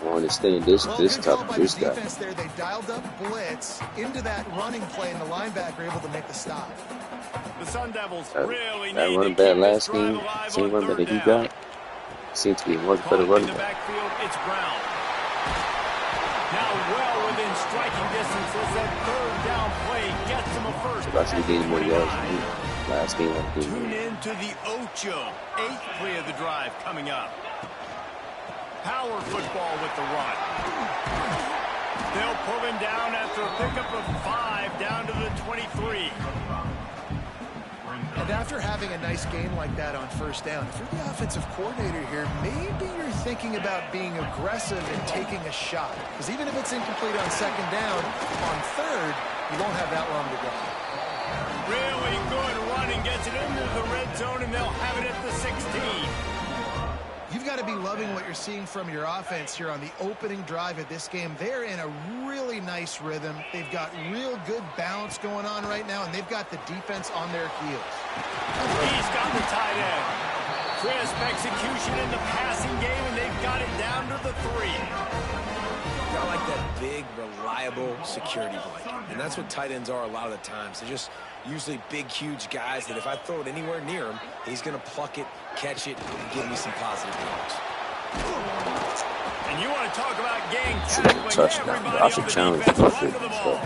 I don't understand this guy. defense there. They dialed up blitz into that running play, and the linebacker able to make the stop. The Sun Devils really that need running to back keep last this drive game, alive same on run 3rd that he down. got, seems to be a much better running In the back. backfield, it's Brown. Now well within striking distance as that 3rd down play gets him a first. I should be getting more yards than me. Last game I did. Tune in to the Ocho. 8th play of the drive coming up. Power football with the run. They'll pull him down after a pickup of 5 down to the 23. And after having a nice game like that on 1st down, if you're the offensive coordinator here, maybe you're thinking about being aggressive and taking a shot. Because even if it's incomplete on 2nd down, on 3rd, You won't have that long to go. Really good running, gets it into the red zone, and they'll have it at the 16. You've got to be loving what you're seeing from your offense here on the opening drive of this game. They're in a really nice rhythm. They've got real good balance going on right now, and they've got the defense on their heels. He's got the tight end. Crisp execution in the passing game, and they've got it down to the 3. Got like that big, reliable security blanket. And that's what tight ends are a lot of the times. They're just usually big, huge guys that if I throw it anywhere near him, he's going to pluck it, catch it, and give me some positive yards. And you want to talk about gang Should be a tackling, touchdown. everybody I on should the challenge defense Buffett. run to the ball.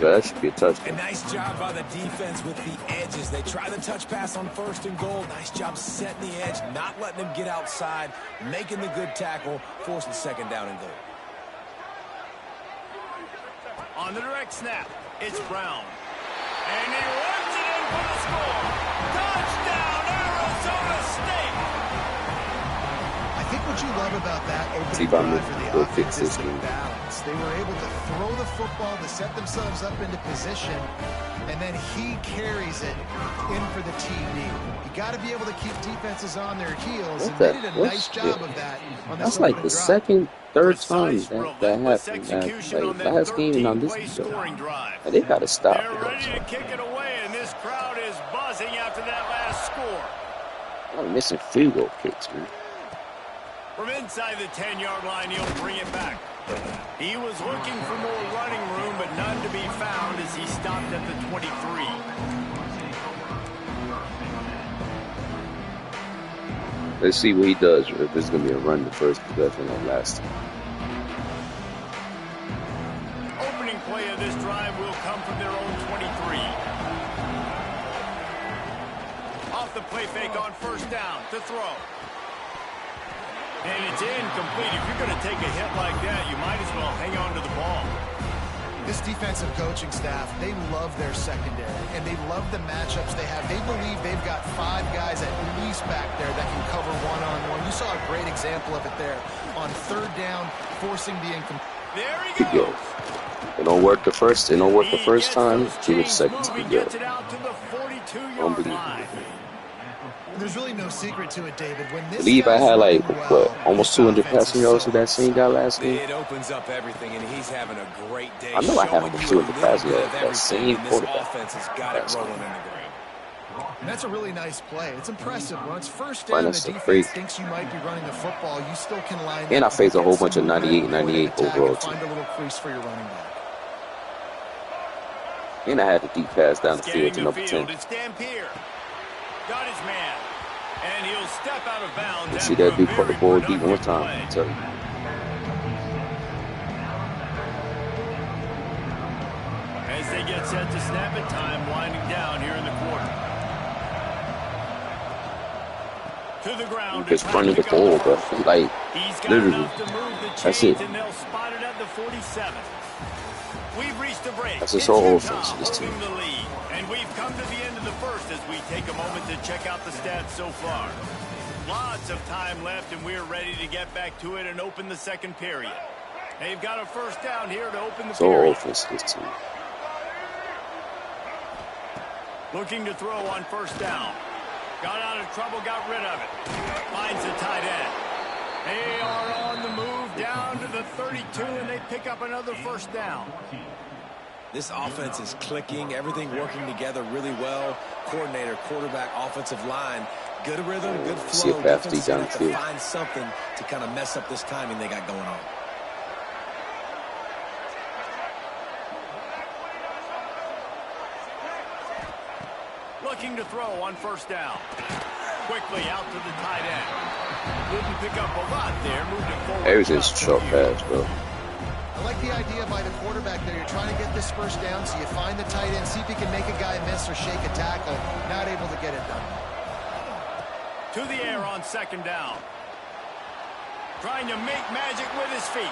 Yeah, that should be a A touchdown. nice job by the defense with the edges. They try the touch pass on 1st and goal. Nice job setting the edge, not letting him get outside, making the good tackle, forcing 2nd down and goal. On the direct snap, it's Brown. And he runs it in for the score. Touchdown, Arizona State. I think what you love about that See opening if I'm drive for the gonna offense fix is this the game. balance. They were able to throw the football to set themselves up into position, and then he carries it in for the TD. You got to be able to keep defenses on their heels, and they did a nice job of that on this That's like opening the drive. second, third time Precise, that relentless happened. execution on Like that last game and on this 13-play video. scoring drive. And they gotta stop They're it. ready to kick it away, and this crowd is buzzing after that last score. I'm missing field goal kicks, man. From inside the 10-yard line, he'll bring it back. He was looking for more running room, but none to be found as he stopped at the 23. Let's see what he does. If it's gonna be a run the first possession or last time. Opening play of this drive will come from their own 23. Off the play fake on 1st down to throw. And it's incomplete. If you're going to take a hit like that, you might as well hang on to the ball. This defensive coaching staff, they love their secondary, and they love the matchups they have. They believe they've got 5 guys at least back there that can cover one-on-one. You saw a great example of it there on 3rd down, forcing the incomplete. There he goes. It don't work the first. It don't work the He first gets time. those Give it chains second to moving, go. gets it out to the 42-yard Unbelievable. line. There's really no secret to it, David. When I this believe I guy's had like running well, what, almost this 200 offense passing is yards so with that same guy last game. It opens up everything, and he's having a great day. I know I have showing him you 200 a little passing bit yards of that everything, same and this quarterback. offense has got it rolling in the ground. And that's a really nice play. It's impressive. When it's 1st Man, down, the that's a defense freak. thinks you might be running the football. You still can line And I up, faced a get whole bunch some of 98, momentum, 98 attack, overall and too. find a little crease for your running back. And I had a deep pass down the Scanning field to the number field, 10. it's Dampier. Got his man. And he'll step out of bounds. You see after that dude a put the very ball deep one productive time. play. I tell you. As they get set to snap it, time winding down here in the quarter. To the ground. Just running the ball, bro. Like, He's got literally. enough to move the That's chains, it. and they'll spot it at the 47. We've reached a break. That's his It's whole Utah offense, this team. holding the lead. And we've come to the end of the first as we take a moment to check out the stats so far. Lots of time left, and we're ready to get back to it and open the second period. They've got a 1st down here to open the it's all period. offense, this team. Looking to throw on 1st down. Got out of trouble, got rid of it. Finds the tight end. They are on the move down to the 32, and they pick up another 1st down. This offense is clicking, everything working together really well. Coordinator, quarterback, offensive line, good rhythm, good See flow. if Baptiste Defense is gonna have to downfield. find something to kind of mess up this timing they got going on. Looking to throw on 1st down. Quickly out to the tight end. Didn't pick up a lot there, moved it forward. Everything's just a short few. pass, bro. I like the idea by the quarterback there. You're trying to get this 1st down, so you find the tight end, see if he can make a guy miss or shake a tackle. Not able to get it done. To the air on 2nd down. Trying to make magic with his feet.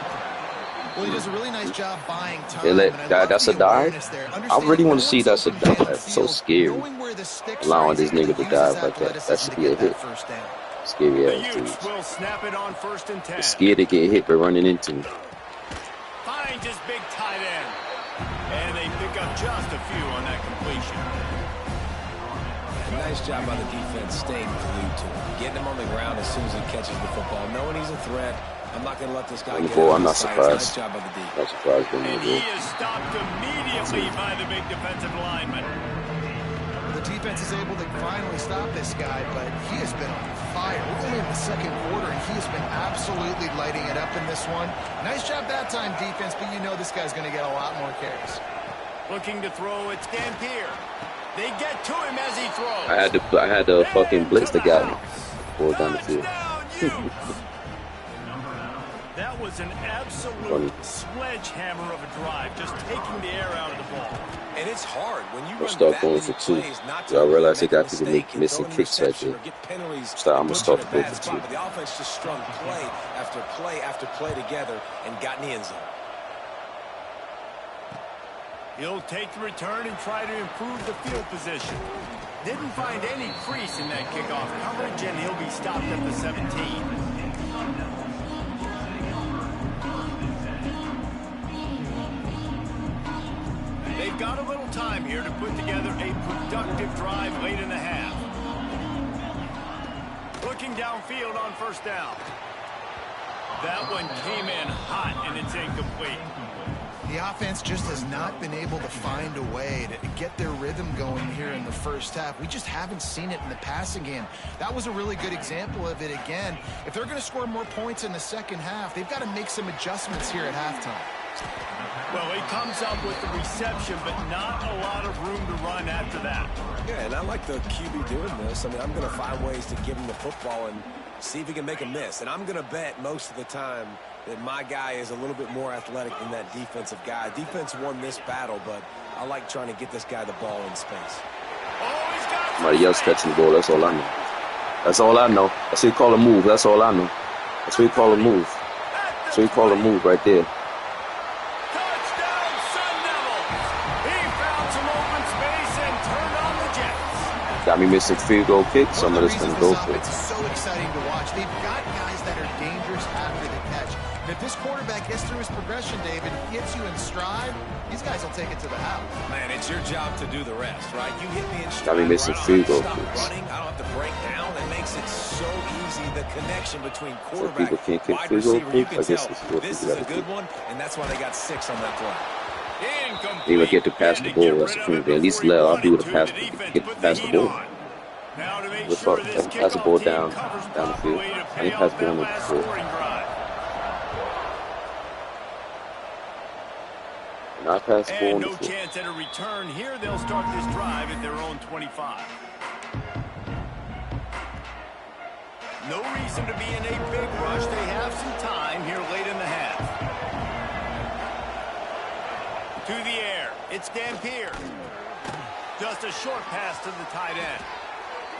Well, he does a really nice job buying time. They let- and I that- love that's the a dive? awareness there. I really want to see Understanding that's a what's open dive. down the So field, scary. knowing where the sticks Allowing are, this he's able nigga to use dive his like that. That athleticism should to be a get that hit. 1st down. Scary The ass Utes dudes. will snap it on 1st and 10. They're scared to get hit by running into me. Finds his big tight end. And they pick up just a few on that completion. A nice job by the defense staying glued to him, getting him on the ground as soon as he catches the football, knowing he's a threat. I'm not going to let this guy get I'm not surprised. Nice job by the defense. Not surprised. And he is stopped immediately by the big defensive lineman. The defense is able to finally stop this guy, but he has been on fire. We're only in the second quarter, and he has been absolutely lighting it up in this one. Nice job that time, defense, but you know this guy's going to get a lot more carries. Looking to throw, it's Dampier. They get to him as he throws. I had to fucking blitz the guy before down the field. That was an absolute sledgehammer of a drive, just taking the air out of the ball. And it's hard when you I'll run start that going many for two. plays not to I realize they make a got people mistake and missing throw an kicks right interception there. or get penalties So I'm that gonna put start you to in a go bad for spot. two. But the offense just strung play after play after play together and got in the end zone. He'll take the return and try to improve the field position. Didn't find any crease in that kickoff coverage, and he'll be stopped at the 17. They've got a little time here to put together a productive drive late in the half. Looking downfield on first down. That one came in hot, and it's incomplete. The offense just has not been able to find a way to get their rhythm going here in the first half. We just haven't seen it in the passing game. That was a really good example of it again. If they're going to score more points in the second half, they've got to make some adjustments here at halftime. Well, he comes up with the reception, but not a lot of room to run after that. Yeah, and I like the QB doing this. I mean, I'm going to find ways to give him the football and see if he can make a miss. And I'm going to bet most of the time that my guy is a little bit more athletic than that defensive guy. Defense won this battle, but I like trying to get this guy the ball in space. Oh, he's got Somebody else catching the ball. That's all I know. That's all I know. That's what you call a move. That's all I know. That's what you call a move. That's what you call a move right there. touchdown, Sun Devils. He found some open space and turned on the Jets. Got me missing field goal kicks. Some of this can go for it. It's so exciting to watch. They've got guys that are dangerous after the catch. And if this quarterback gets through his progression, David, gets you in stride, these guys will take it to the house. Man, it's your job to do the rest, right? You hit me in stride. Got me missing right, field goal stop kicks. running. I don't have to break down. It makes it so easy. The connection between So quarterback people can't kick wide field goal receiver. You kicks. can I guess tell this is what this people is a gotta good do. one, and that's why they got 6 on that play. Incomplete. They would get to pass the ball. That's the thing. They at least let our people to pass, get to pass the ball. Now to make Let's sure fuck- this pass the kickoff ball team down covers the field. properly to I pay didn't off pass that the ball last before. scoring drive. And I pass the ball And on the no field. chance at a return here. They'll start this drive at their own 25. No reason to be in a big rush. They have some time here late in the half. To the air. It's Dampier. Just a short pass to the tight end.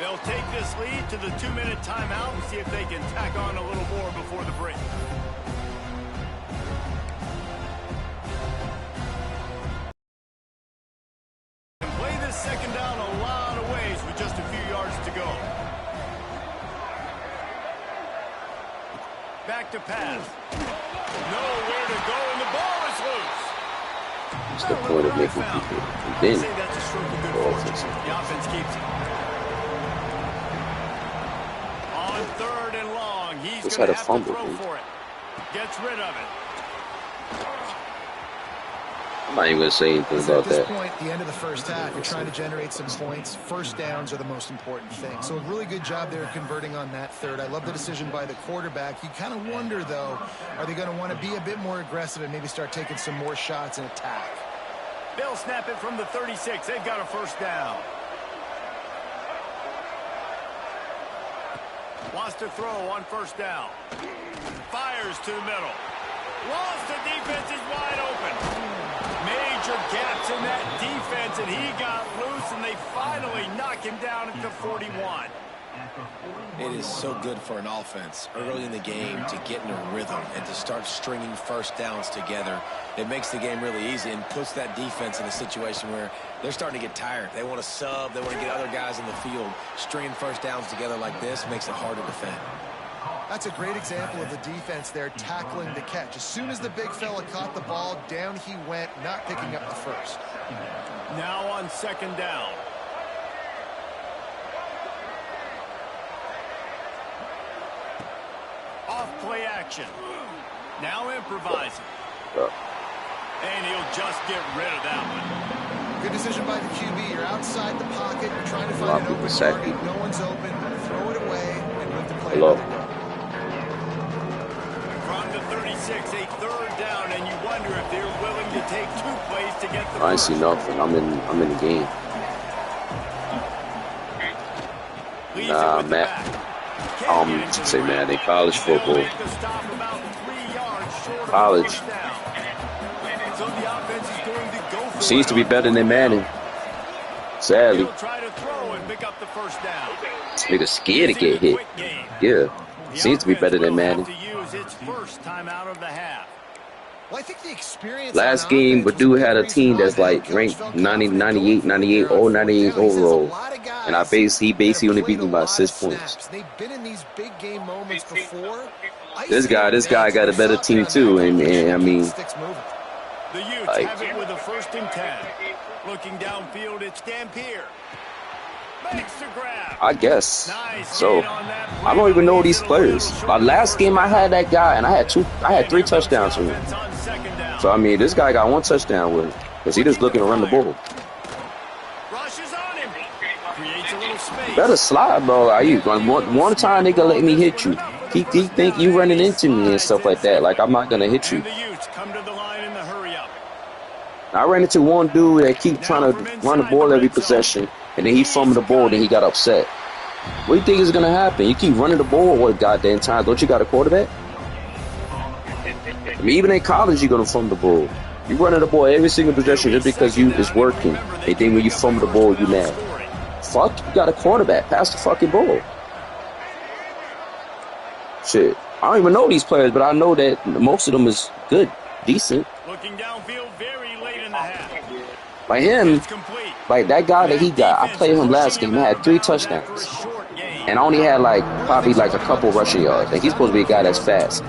They'll take this lead to the 2-minute timeout and see if they can tack on a little more before the break. Can play this second down a lot of ways with just a few yards to go. Back to pass. Nowhere to go, and the ball is loose. What's the point of making people I'd bend? say that's a stroke of good Oh, fortune. it's- The offense keeps it. On 3rd and long, he's Just going had to a have fumble, to throw dude. for it. Gets rid of it. I'm not even going to say anything At about this that. point, the end of the first half, you're trying to generate some points. First downs are the most important thing. So a really good job there converting on that third. I love the decision by the quarterback. You kind of wonder, though, are they going to want to be a bit more aggressive and maybe start taking some more shots and attack? They'll snap it from the 36. They've got a first down. Wants to throw on first down. Fires to the middle. Lost the defense is wide open. Major gaps in that defense, and he got loose, and they finally knock him down at the 41. It is so good for an offense early in the game to get in a rhythm and to start stringing first downs together. It makes the game really easy and puts that defense in a situation where they're starting to get tired. They want to sub. They want to get other guys in the field. Stringing first downs together like this makes it hard to defend. That's a great example of the defense there tackling the catch. As soon as the big fella caught the ball, down he went, not picking up the first. Now on second down. Off play action. Now improvising. And he'll just get rid of that one. Good decision by the QB. You're outside the pocket. You're trying to find an open target. No one's open. Throw it away and move the play. From the 36, a third down, and you wonder if they're willing to take 2 plays to get the I ain't see nothing. I'm in the game. Nah, Matt. Say, man, they college football. College. Seems to be better than Manning. Sadly. Nigga scared to get hit. Yeah. Seems to be better than Manning. Well, I think the experience last game, but dude had a team that's like ranked 98 overall. And he basically only beat me by 6 points. They've been in these big game moments before. This guy got a better team too, and I mean, the Utes have it with a 1st and 10. Looking downfield, it's Dampier. Makes the grab. I guess. So I don't even know these players. Last game I had that guy, and I had 3 touchdowns from him. So I mean, this guy got 1 touchdown with him because he just looking to run the ball. Better slide, bro. Are you one time they gonna let me hit you? He think you running into me and stuff like that. Like I'm not gonna hit you. I ran into one dude that keep trying to run the ball every possession, and then he fumbled the ball, then he got upset. What do you think is gonna happen? You keep running the ball all the goddamn time. Don't you got a quarterback? I mean, even in college, you're gonna fumble the ball. You running the ball every single possession just because it's working. And then when you fumble the ball, you mad. Fuck, you got a quarterback. Pass the fucking ball. Shit. I don't even know these players, but I know that most of them is good, decent. Looking downfield very late in the half. Like him, like that guy that he got, I played him last game. I had 3 touchdowns. And I only had probably a couple rushing yards. Like he's supposed to be a guy that's fast.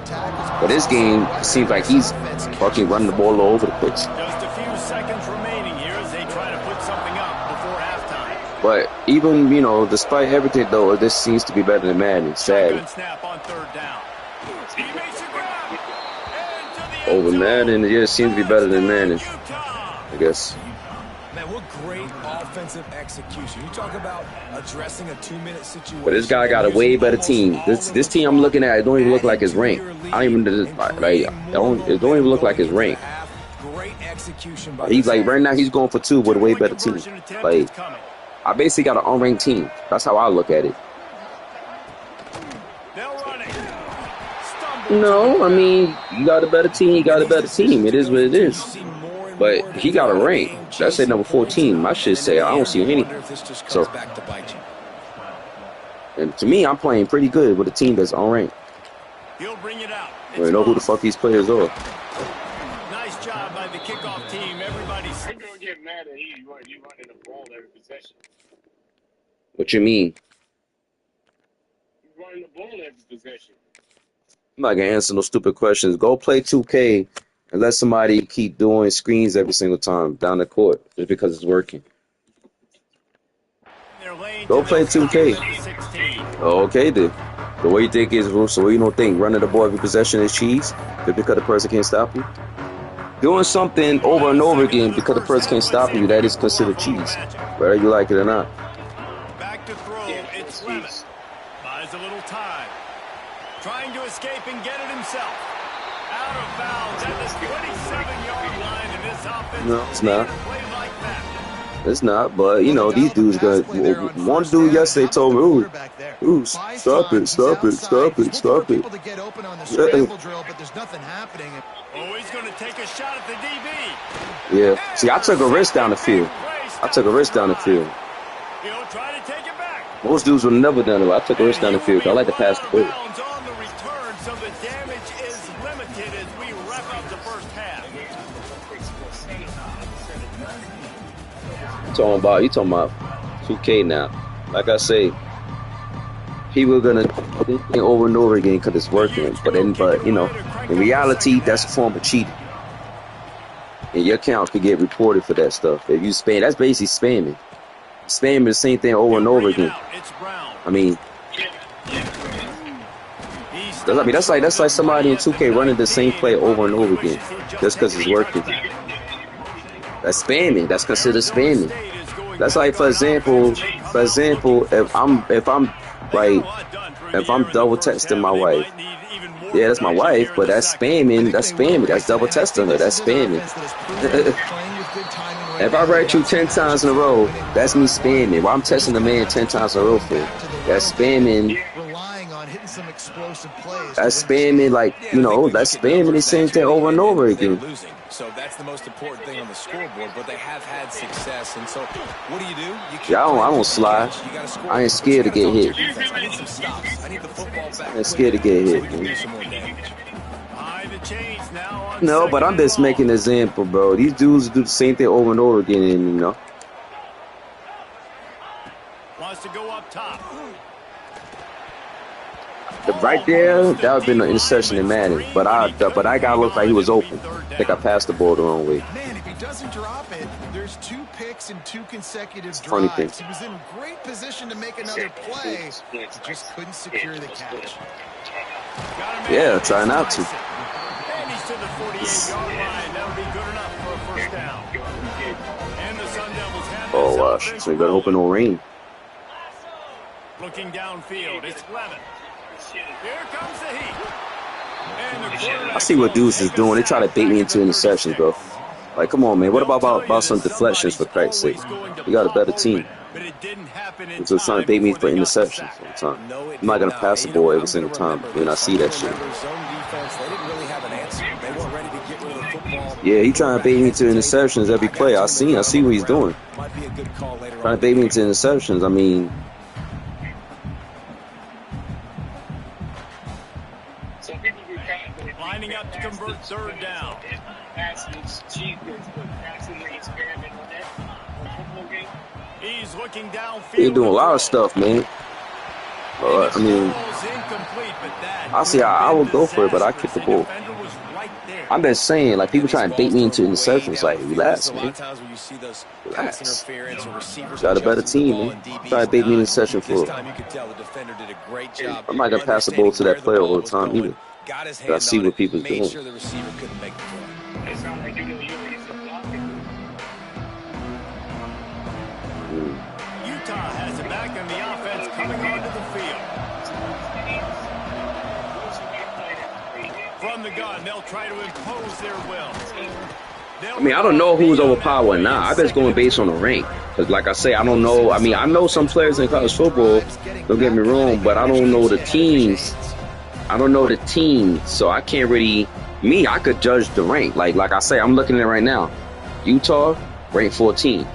But this game, it seems like he's fucking running the ball all over the place. Just a few seconds remaining here as they try to put something up before halftime. But even, despite everything though, this seems to be better than Manning. Sad. Snap on 3rd down. He makes a grab. Over Manning, yeah, it seems to be better than Manning, I guess. Man, what great offensive execution. You talk about addressing a 2-minute situation. But this guy got a way better team. This team I'm looking at, it don't even look like his rank. It don't even look like his rank. He's right now he's going for 2 with a way better team. I basically got an unranked team. That's how I look at it. No, I mean, you got a better team, you got a better team. It is what it is. But he got a rank. That's at number 14. My shit say I don't see anything. So, and to me, I'm playing pretty good with a team that's unranked. He'll bring it out. I don't know who the fuck these players are. Nice job by the kickoff team. Everybody's I'm gonna get mad at you running the ball every possession. What you mean? You running the ball every possession. I'm not gonna answer no stupid questions. Go play 2K and let somebody keep doing screens every single time down the court just because it's working. Go play 2K. Oh, okay, then. The way you think is, so you don't think running the ball every possession is cheese just because the person can't stop you? Doing something over and over again because the person can't stop you, that is considered cheese, whether you like it or not. Back to throw. It's Levis. Buys a little time. Trying to escape and get it himself. Out of bounds at the 27-yard line in this offense. No, it's not. It's not, but these dudes got one dude yesterday told me, ooh, stop it. Oh, he's going to take a shot at the DB. Yeah. See, I took a risk down the field. He'll try to take it back. Most dudes would have never done it, but I took a risk down the field. I like to pass the ball. On the return, so the damage is limited as we wrap up the first half. You talking about 2K now. Like I say, people are gonna do it over and over again because it's working. But in reality, that's a form of cheating. and your account could get reported for that stuff. If you spam, that's basically spamming. Spamming the same thing over and over again. I mean, that's like somebody in 2K running the same play over and over again just because it's working. That's spamming. That's considered spamming. That's like, for example, if I'm double texting my wife. Yeah, that's my wife, but that's spamming. That's spamming. That's double texting her. That's spamming. If I write you 10 times in a row, that's me spamming. Well, I'm texting the man 10 times in a row for. That's spamming. That's spamming, like, you know, that's spamming the same thing over and over again. So that's the most important thing on the scoreboard, but they have had success. And so what do? Yeah, I don't slide. I ain't scared to get hit. I need some stops. I need the football back. I ain't scared to get hit, man. No, but I'm just making an example, bro. These dudes do the same thing over and over again, and, you know. Wants to go up top. Right there, that would have been an interception in Madden, but I got look like he was open. I think I passed the ball the wrong way. Man, if he doesn't drop it, there's 2 picks in 2 consecutive funny drives. thing. He was in great position to make another play, he just couldn't secure the catch. Yeah, try not to. And he's to the 48-yard line. That'll be good enough for a first down. And the Sun Devils have Oh, gosh. So you better hope no rain. Looking downfield, it's Levin. Here comes the heat. I see what dudes is doing. They try to bait me into interceptions, bro. Like, come on, man. What about some deflections, for Christ's sake? You got a better team. So trying to bait me for interceptions all the time. I'm not going to pass the ball every single time when I see that shit. Yeah, he trying to bait me into interceptions every play. I see what he's doing. Trying to bait me into interceptions. I mean... Lining up to convert third down. He's looking downfield. They're doing a lot of stuff, man. I mean, I see how I would go for it, but I kick the ball. I'm just saying, like, people trying to bait me into interceptions. Like, relax, man. Relax. Got a better team, man. Try to bait me into interception for it. I'm not going to pass the ball to that player all the time either. I see what people's doing. Utah has it back and the offense coming onto the field. From the gun, they'll try to impose their will. I mean, I don't know who's overpowered now. I'm just going based on the rank. Because, like I say, I don't know. I mean, I know some players in college football, don't get me wrong, but I don't know the teams. I don't know the team, so I can't really... I could judge the rank. Like I say, I'm looking at it right now. Utah, ranked 14.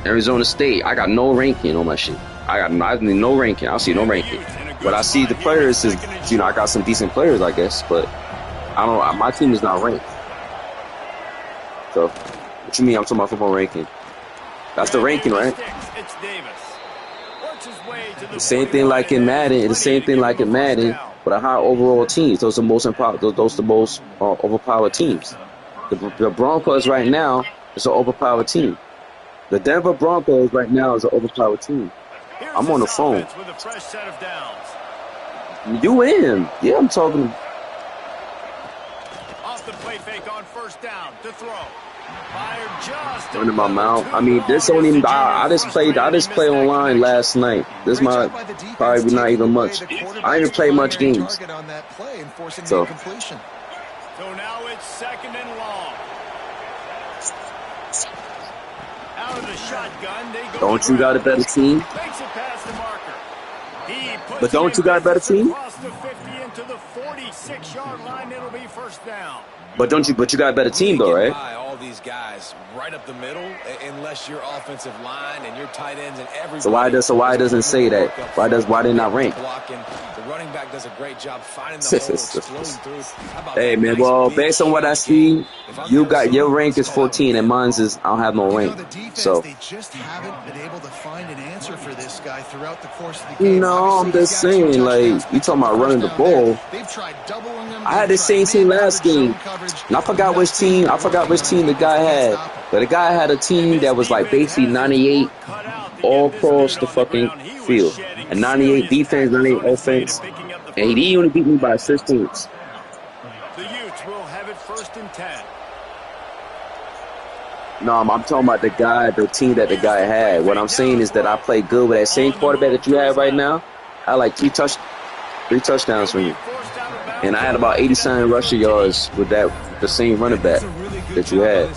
Arizona State, I got no ranking on my shit. I need no ranking. I see no ranking. But I see the players is, you know, I got some decent players, I guess. But I don't. My team is not ranked. So, what you mean? I'm talking about football ranking. That's the ranking, right? The same thing like in Madden. The same thing like in Madden. But a high overall teams. Those are the most overpowered teams. The Broncos right now is an overpowered team. The Denver Broncos right now is an overpowered team. I'm on the phone. You in? Yeah, I'm talking. Off the play fake on first down to throw. Fired just under my mouth. I mean, this don't even. I just played online last night. This might probably not even much. I didn't play much games. So now it's second and long. Out of the shotgun, they go. Don't you got a better team? But don't you got a better team? Across the 50 into the 46-yard line, it'll be first down. But you got a better team though, right? All these guys right up the middle, unless your offensive line and your tight ends and everybody. So why doesn't say that? Why they not rank? The running back does a great job finding the holes, flowing through. Hey man, well, based on what I see, you got your rank is 14 and mine's is I don't have no rank. So they just haven't been able to find an answer for this guy throughout the course of the game. No, I'm just saying, like, you talking about running the ball. They've tried doubling him. I had the same team last game. And I forgot which team team the guy had. But the guy had a team that was like basically 98 all across the fucking field. A 98 defense, 98 offense. And he only beat me by 6 points. The Utes will have it 1st and 10. No, I'm talking about the team that the guy had. What I'm saying is that I played good with that same quarterback that you have right now. I had like 3 touchdowns from you. And I had about 87 rushing yards with the same running back that you had.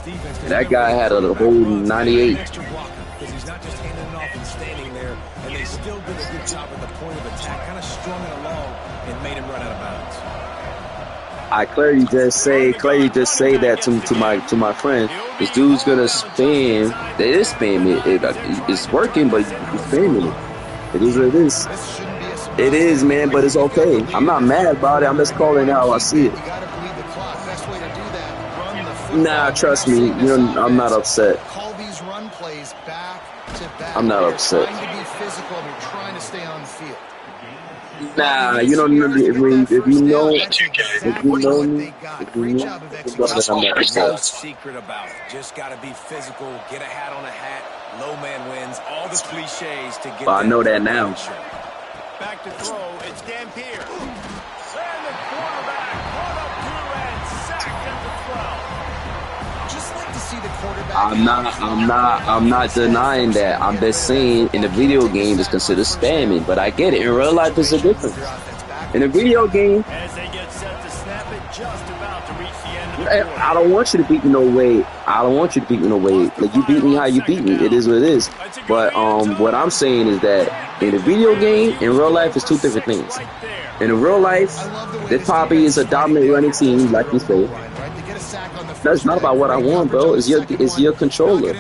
And that guy had a whole 98. Because he's not just handing it off and standing there, and they still did a good job at the point of attack, kind of strung it along and made him run out of bounds. I clearly just say that to my friend. This dude's gonna spam. They is spamming it. It's working, but he's spamming it. It is what it is. It is, man, but it's okay. I'm not mad about it. I'm just calling it how I see it. Nah, trust me. You know, I'm not upset. Call these run plays back to back. I'm not upset. You're trying to be physical and you're trying to stay on the field. Nah, you don't need if you know me, I'm not No upset. secret about it. Just got to be physical, get a hat on a hat, low man wins, all the cliches to get But I know that now. Back to throw, it's Dampier. And the quarterback caught up to and sacked at the 12. Just like to see the quarterback. I'm not denying that. I'm just saying in the video game it's considered spamming, but I get it. In real life, there's a difference. In a video game, As they get set to snap it, just about to reach the end of the quarter. I don't want you to beat me no way. I don't want you to beat me no way. Like, you beat me how you beat me. It is what it is. But what I'm saying is that in a video game, in real life, it's 2 different things. In a real life, there probably is a dominant running team, like you say. That's not about what I want, bro. It's your controller.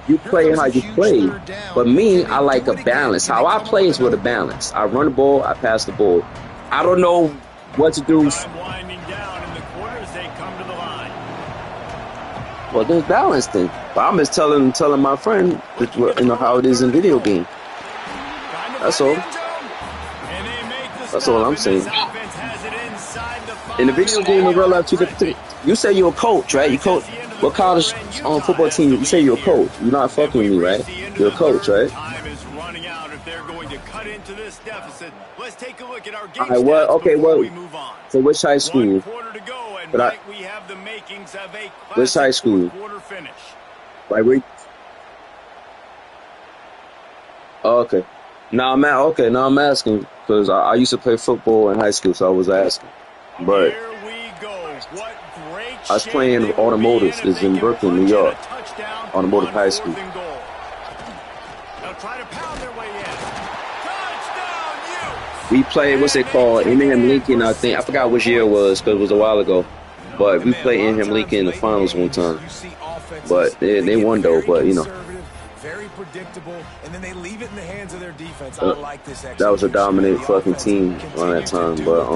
You play how you play. But me, I like a balance. How I play is with a balance. I run the ball, I pass the ball. I don't know what to do. Time winding down in the quarter as they come to the line. Well, there's balance then. But I'm just telling my friend that, you know, how it is in video game. That's all. That's all I'm saying. In the video game, in real life, 2 different things. You say you're a coach, right? You coach. What college football team? You say you're a coach. You're not fucking with me, right? You're a coach, right? Time is running out if they're going to cut into this deficit. Let's take a look at our game All right, what? stats Okay, before what? we move on. So which high school? 1 quarter to go, and But Mike, we have the makings of a Which high school? quarter finish. Like we. Oh, okay. Now I'm asking because I used to play football in high school, so I was asking. But Here we go. What great I was shape playing they will automotive. be in if It's they in can Brooklyn, punch New in a York. touchdown Automotive on high 4th school. and goal. They'll try to pound their way in. Touchdown, We played what's it called? Ingham Lincoln, I think. I forgot which year it was because it was a while ago. But we played Ingham Lincoln in the finals one time. But they won though. But you know, very predictable, and then they leave it in the hands of their defense. I like this. that was a dominant fucking team around that time. But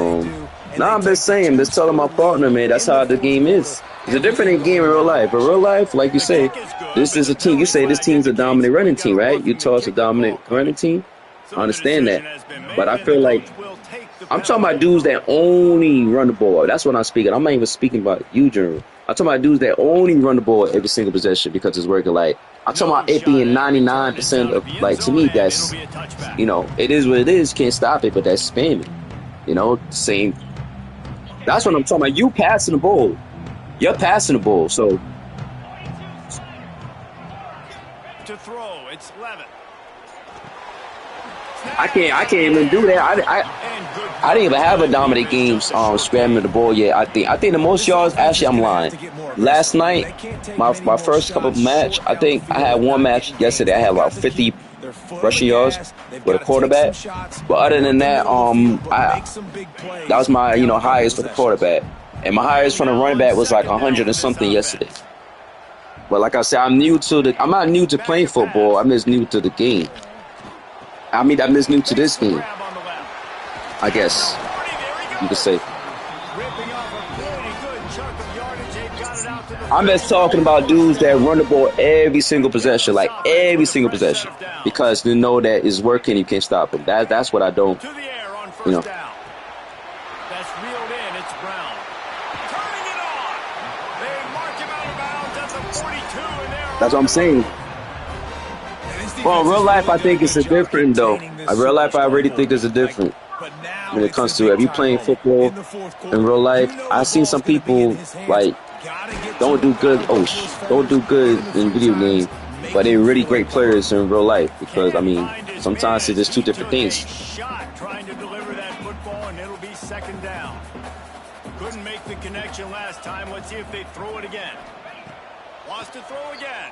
nah, I'm just saying, just telling my partner, man, that's how the game is. It's a different game in real life. But real life, like you say, this is a team. You say this team's a dominant running team, right? Utah's a dominant running team. I understand that. But I feel like I'm talking about dudes that only run the ball. That's what I'm speaking. I'm not even speaking about you, General. I'm talking about dudes that only run the ball every single possession because it's working. Like, I'm talking about it being 99% of, like, to me, that's, you know, it is what it is. Can't stop it, but that's spamming. You know, same. That's what I'm talking about. You passing the ball. You're passing the ball. So to throw. It's Levitt. I can't even do that. I didn't even have a dominant game scrambling the ball yet. I think the most yards, actually I'm lying. Last night, my first couple of match, I think I had one match yesterday. I had about 50 rushing yards with a quarterback. But other than that, that was my highest for the quarterback. And my highest from the running back was like 100 and something yesterday. But like I said, I'm not new to playing football. I'm just new to the game. I'm just new to this game, I guess you could say. I'm just talking about dudes that run the ball every single possession, like every single possession, because you know that it's working. You can't stop it. That's what I don't, you know. That's reeled in. It's Brown. Turning it on. They mark him out of bounds at the That's what I'm saying. Well, in real life, I think it's a different though. In real life, I already think it's a different when it comes to if you playing football in real life. I've seen some people like don't do good. Don't do good in video games, but they're really great players in real life because I mean sometimes it's just two different things. Shot trying to deliver that football, and it'll be second down. Couldn't make the connection last time. Let's see if they throw it again. Wants to throw again.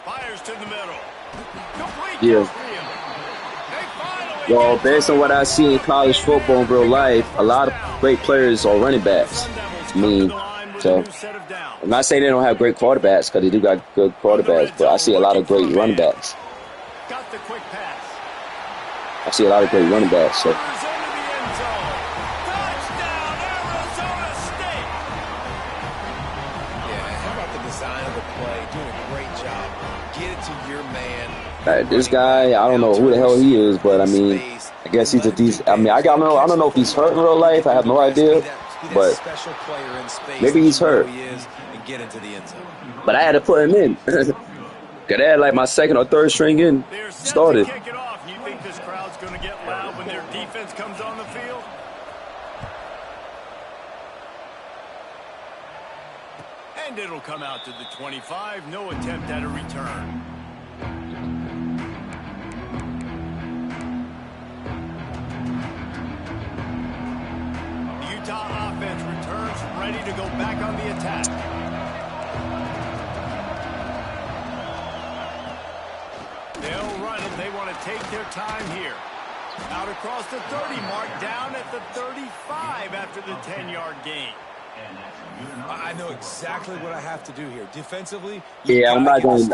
Fires to the middle. Complete. Yeah. Well, based on what I see in college football in real life, a lot of great players are running backs. I mean, so I'm not saying they don't have great quarterbacks because they do got good quarterbacks, but I see a lot of great running backs. Got the quick pass. I see a lot of great running backs. So. This guy, I don't know who the hell he is, but I mean, I guess he's a decent. I mean, I don't know if he's hurt in real life. I have no idea, but maybe he's hurt. But I had to put him in. Cause I had like my second or third string in started. You think this crowd's going to get loud when their defense comes on the field? And it'll come out to the 25. No attempt at a return. Utah offense returns, ready to go back on the attack. They'll run it. They want to take their time here. Out across the 30 mark, down at the 35 after the 10-yard gain. I know exactly what I have to do here. Defensively, yeah, I'm not gonna do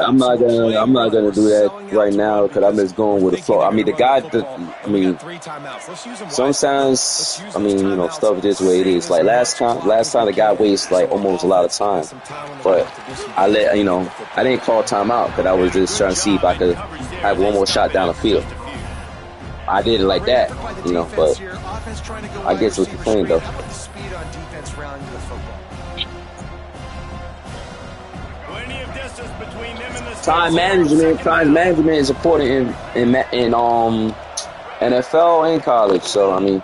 that right now because I'm just going with the flow. I mean, the guy that sometimes, I mean, you know, stuff is the way it is. Like last time the guy wasted like almost a lot of time, but I didn't call timeout because I was just trying to see if I could have one more shot down the field. I did it like that, you know, but I guess what you're saying though. Time management is important in NFL and college. So I mean,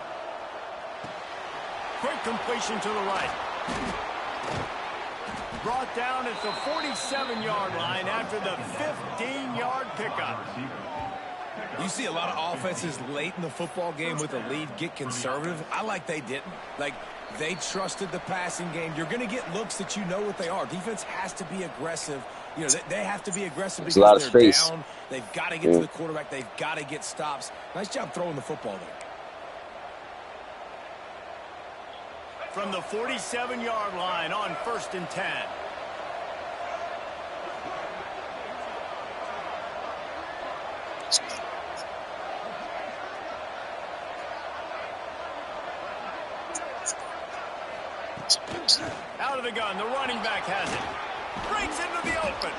quick completion to the right, brought down at the 47-yard line after the 15-yard pickup. You see a lot of offenses late in the football game with a lead get conservative. I like they didn't. Like, they trusted the passing game. You're going to get looks that you know what they are. Defense has to be aggressive. You know, they have to be aggressive because they're down. They've got to get to the quarterback. They've got to get stops. Nice job throwing the football there. From the 47-yard line on 1st and 10. Out of the gun, the running back has it. Breaks into the open.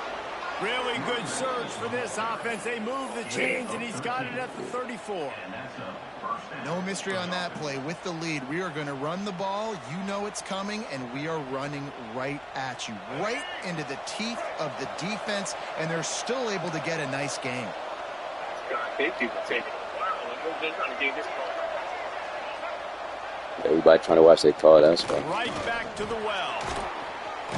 Really good surge for this offense. They move the chains, and he's got it at the 34. No mystery on that play. With the lead, we are going to run the ball. You know it's coming, and we are running right at you. Right into the teeth of the defense, and they're still able to get a nice game. Everybody trying to watch their call, that's why. Right back to the well.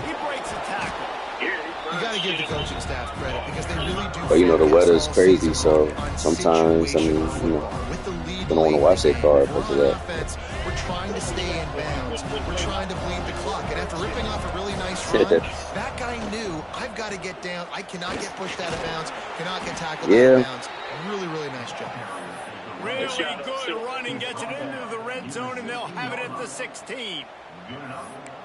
He breaks a tackle. You got to give the coaching staff credit because they really do. But you know the weather's crazy, so sometimes I mean, you know, they don't want to watch their car because of that. We're trying to stay in bounds. We're trying to bleed the clock, and after ripping off a really nice run, that guy knew I've got to get down. I cannot get pushed out of bounds. Cannot get tackled out of bounds. Really, really nice job. Really good running, gets it into the red zone, and they'll have it at the 16.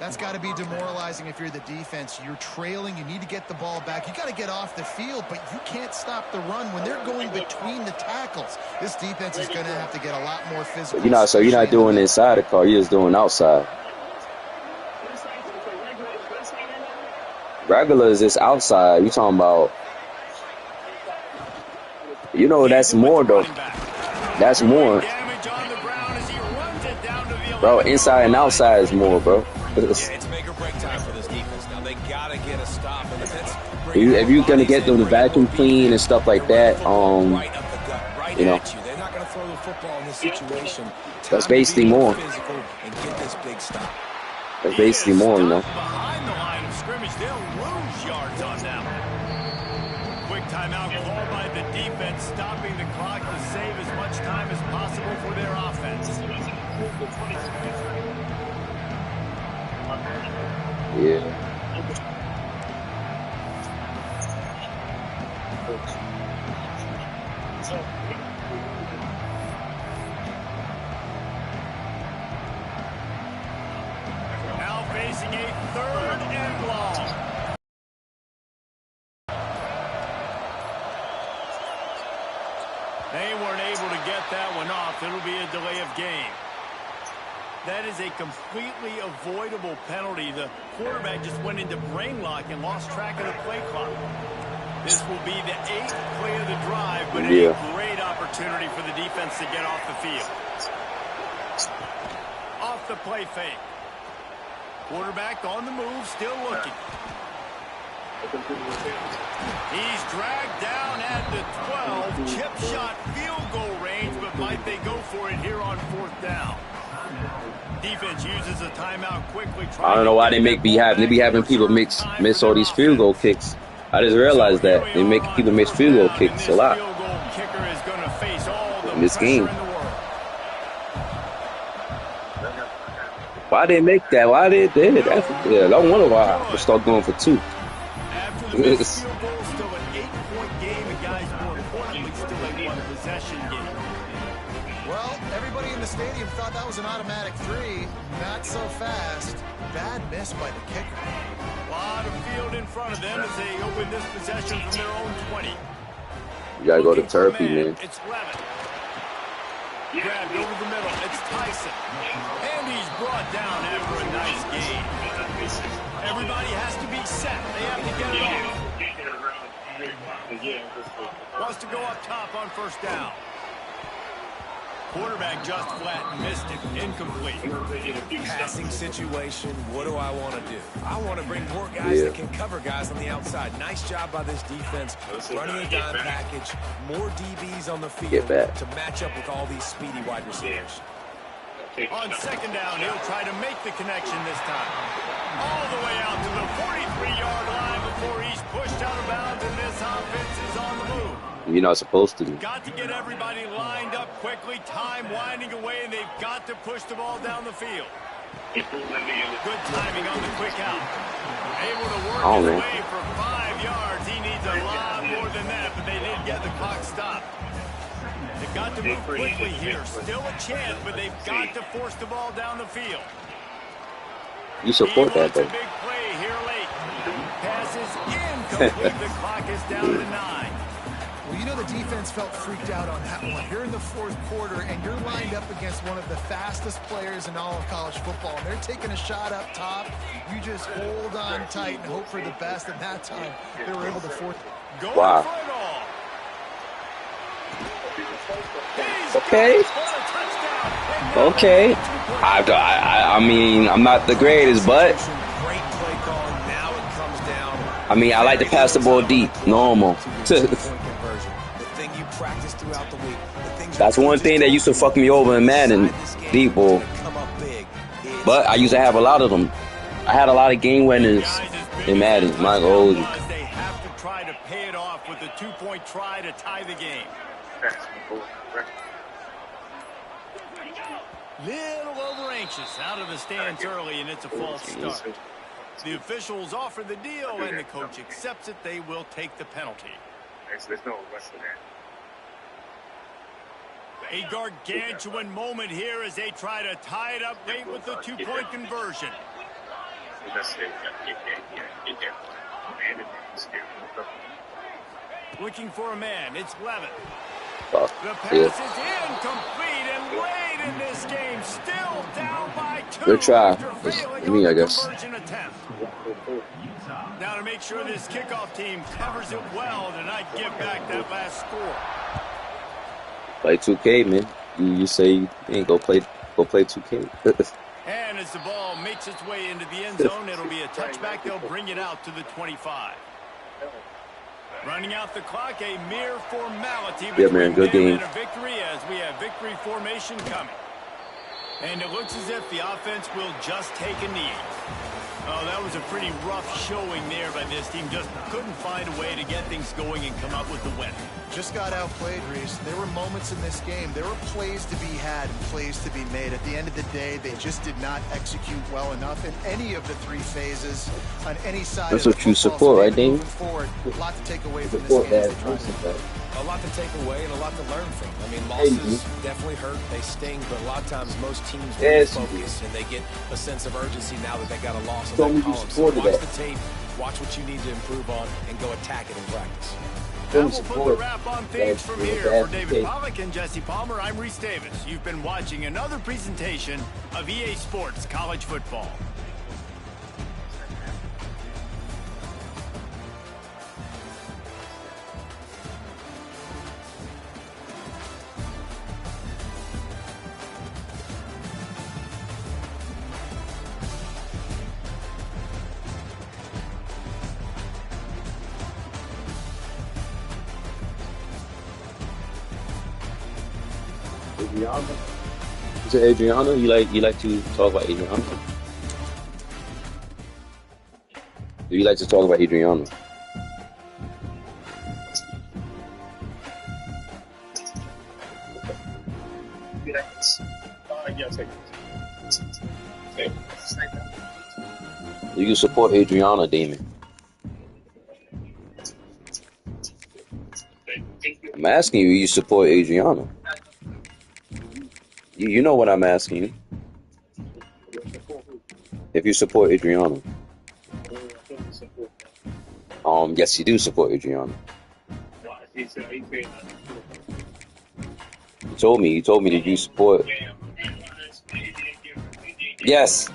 That's got to be demoralizing if you're the defense. You're trailing. You need to get the ball back. You got to get off the field, but you can't stop the run when they're going between the tackles. This defense is going to have to get a lot more physical. So you're not doing inside the car. You're just doing outside. Regular is just outside. You talking about? You know that's more though. That's more. Bro, inside and outside is more, bro. It's make or break time for this defense. Now they gotta get a stop, and if it's If you're gonna get them to vacuum clean and stuff like that, Right up the gut, right you know, at you. They're not going to throw the football in this situation. that's Time to basically be more. physical and get this big stop. That's basically more, you know. Behind the line of scrimmage, they'll lose yards on them. Quick timeout called by the defense, stopping the clock to save as much time as possible for their offense. Yeah. Now facing a 3rd and long. They weren't able to get that one off. It'll be a delay of game. That is a completely avoidable penalty. The quarterback just went into brain lock and lost track of the play clock. This will be the 8th play of the drive, but a great opportunity for the defense to get off the field. Off the play fake. Quarterback on the move, still looking. He's dragged down at the 12. Chip shot field goal range, but might they go for it here on 4th down? Defense uses a timeout quickly. I don't know why they be having people miss all these field goal kicks. I just realized that they make people miss field goal kicks a lot in this game. Why they make that? Why they did it? I wonder why I start going for 2. After the missed field goal, still an 8-point game, and guys, more importantly, still a 1-possession game. Well, everybody in the stadium thought that was an automatic 3. Not so fast. Bad miss by the kicker. A lot of field in front of them as they open this possession from their own 20. You gotta go to Turpy, man. It's Levitt. Grabbed over the middle. It's Tyson. And he's brought down after a nice gain. Everybody has to be set. They have to get it off. Wants to go up top on 1st down. Quarterback just flat and missed it. Incomplete. Passing situation, what do I want to do? I want to bring more guys that can cover guys on the outside. Nice job by this defense, running the dime package, more DBs on the field to match up with all these speedy wide receivers. On 2nd down, he'll try to make the connection this time. All the way out to the 43-yard line before he's pushed out of bounds, and this offense is on the move. You're not supposed to. Got to get everybody lined up quickly. Time winding away, and they've got to push the ball down the field. Good timing on the quick out. Able to work his way for 5 yards. He needs a lot more than that, but they did get the clock stopped. They've got to move quickly here. Still a chance, but they've got to force the ball down the field. You support that, though. A big play here late. Pass is incomplete. The clock is down to 9. Well, you know the defense felt freaked out on that one. You're in the 4th quarter, and you're lined up against one of the fastest players in all of college football. And they're taking a shot up top. You just hold on tight and hope for the best. And that time, they were able to force it. Wow. Okay. Okay. I mean, I'm not the greatest, but I mean, I like to pass the ball deep. Normal. That's one thing that used to fuck me over in Madden, deep ball. But I used to have a lot of them. I had a lot of game winners in Madden. My goals. They have to try to pay it off with a 2-point try to tie the game. Little over anxious out of the stands early, and it's a false start. The officials offer the deal, and the coach accepts it. They will take the penalty. There's no rest of that. A gargantuan moment here as they try to tie it up late with the 2-point conversion. Looking for a man. It's Levitt. The pass is incomplete, and late in this game, still down by 2. Good try. It's me, I guess. Now to make sure this kickoff team covers it well to not give back that last score. Play 2K, man. You say you ain't go play 2K. And as the ball makes its way into the end zone, it'll be a touchback. They'll bring it out to the 25. Running out the clock, a mere formality Yeah, man, good game. and a victory as we have victory formation coming. And it looks as if the offense will just take a knee. Oh, that was a pretty rough showing there by this team. Just couldn't find a way to get things going and come up with the win. Just got outplayed, Reese. There were moments in this game. There were plays to be had and plays to be made. At the end of the day, they just did not execute well enough in any of the three phases on any side. That's of what the you football. support, So right, Dane? moving forward, a lot to take away from this game. As they try to A lot to take away and a lot to learn from. I mean, losses definitely hurt. They sting, but a lot of times most teams focus and they get a sense of urgency now that they got a loss on their column. So watch the tape, watch what you need to improve on, and go attack it in practice. And we'll put the wrap on things from here. For David Pollack and Jesse Palmer, I'm Reese Davis. You've been watching another presentation of EA Sports College Football. Is it Adriana? You like to talk about Adriana? Do you like to talk about Adriana? You can support Adriana, Damon. I'm asking you, you support Adriana? You know what I'm asking you. If you support Adriana. Yes, you do support Adriana. You told me that you support. Yes.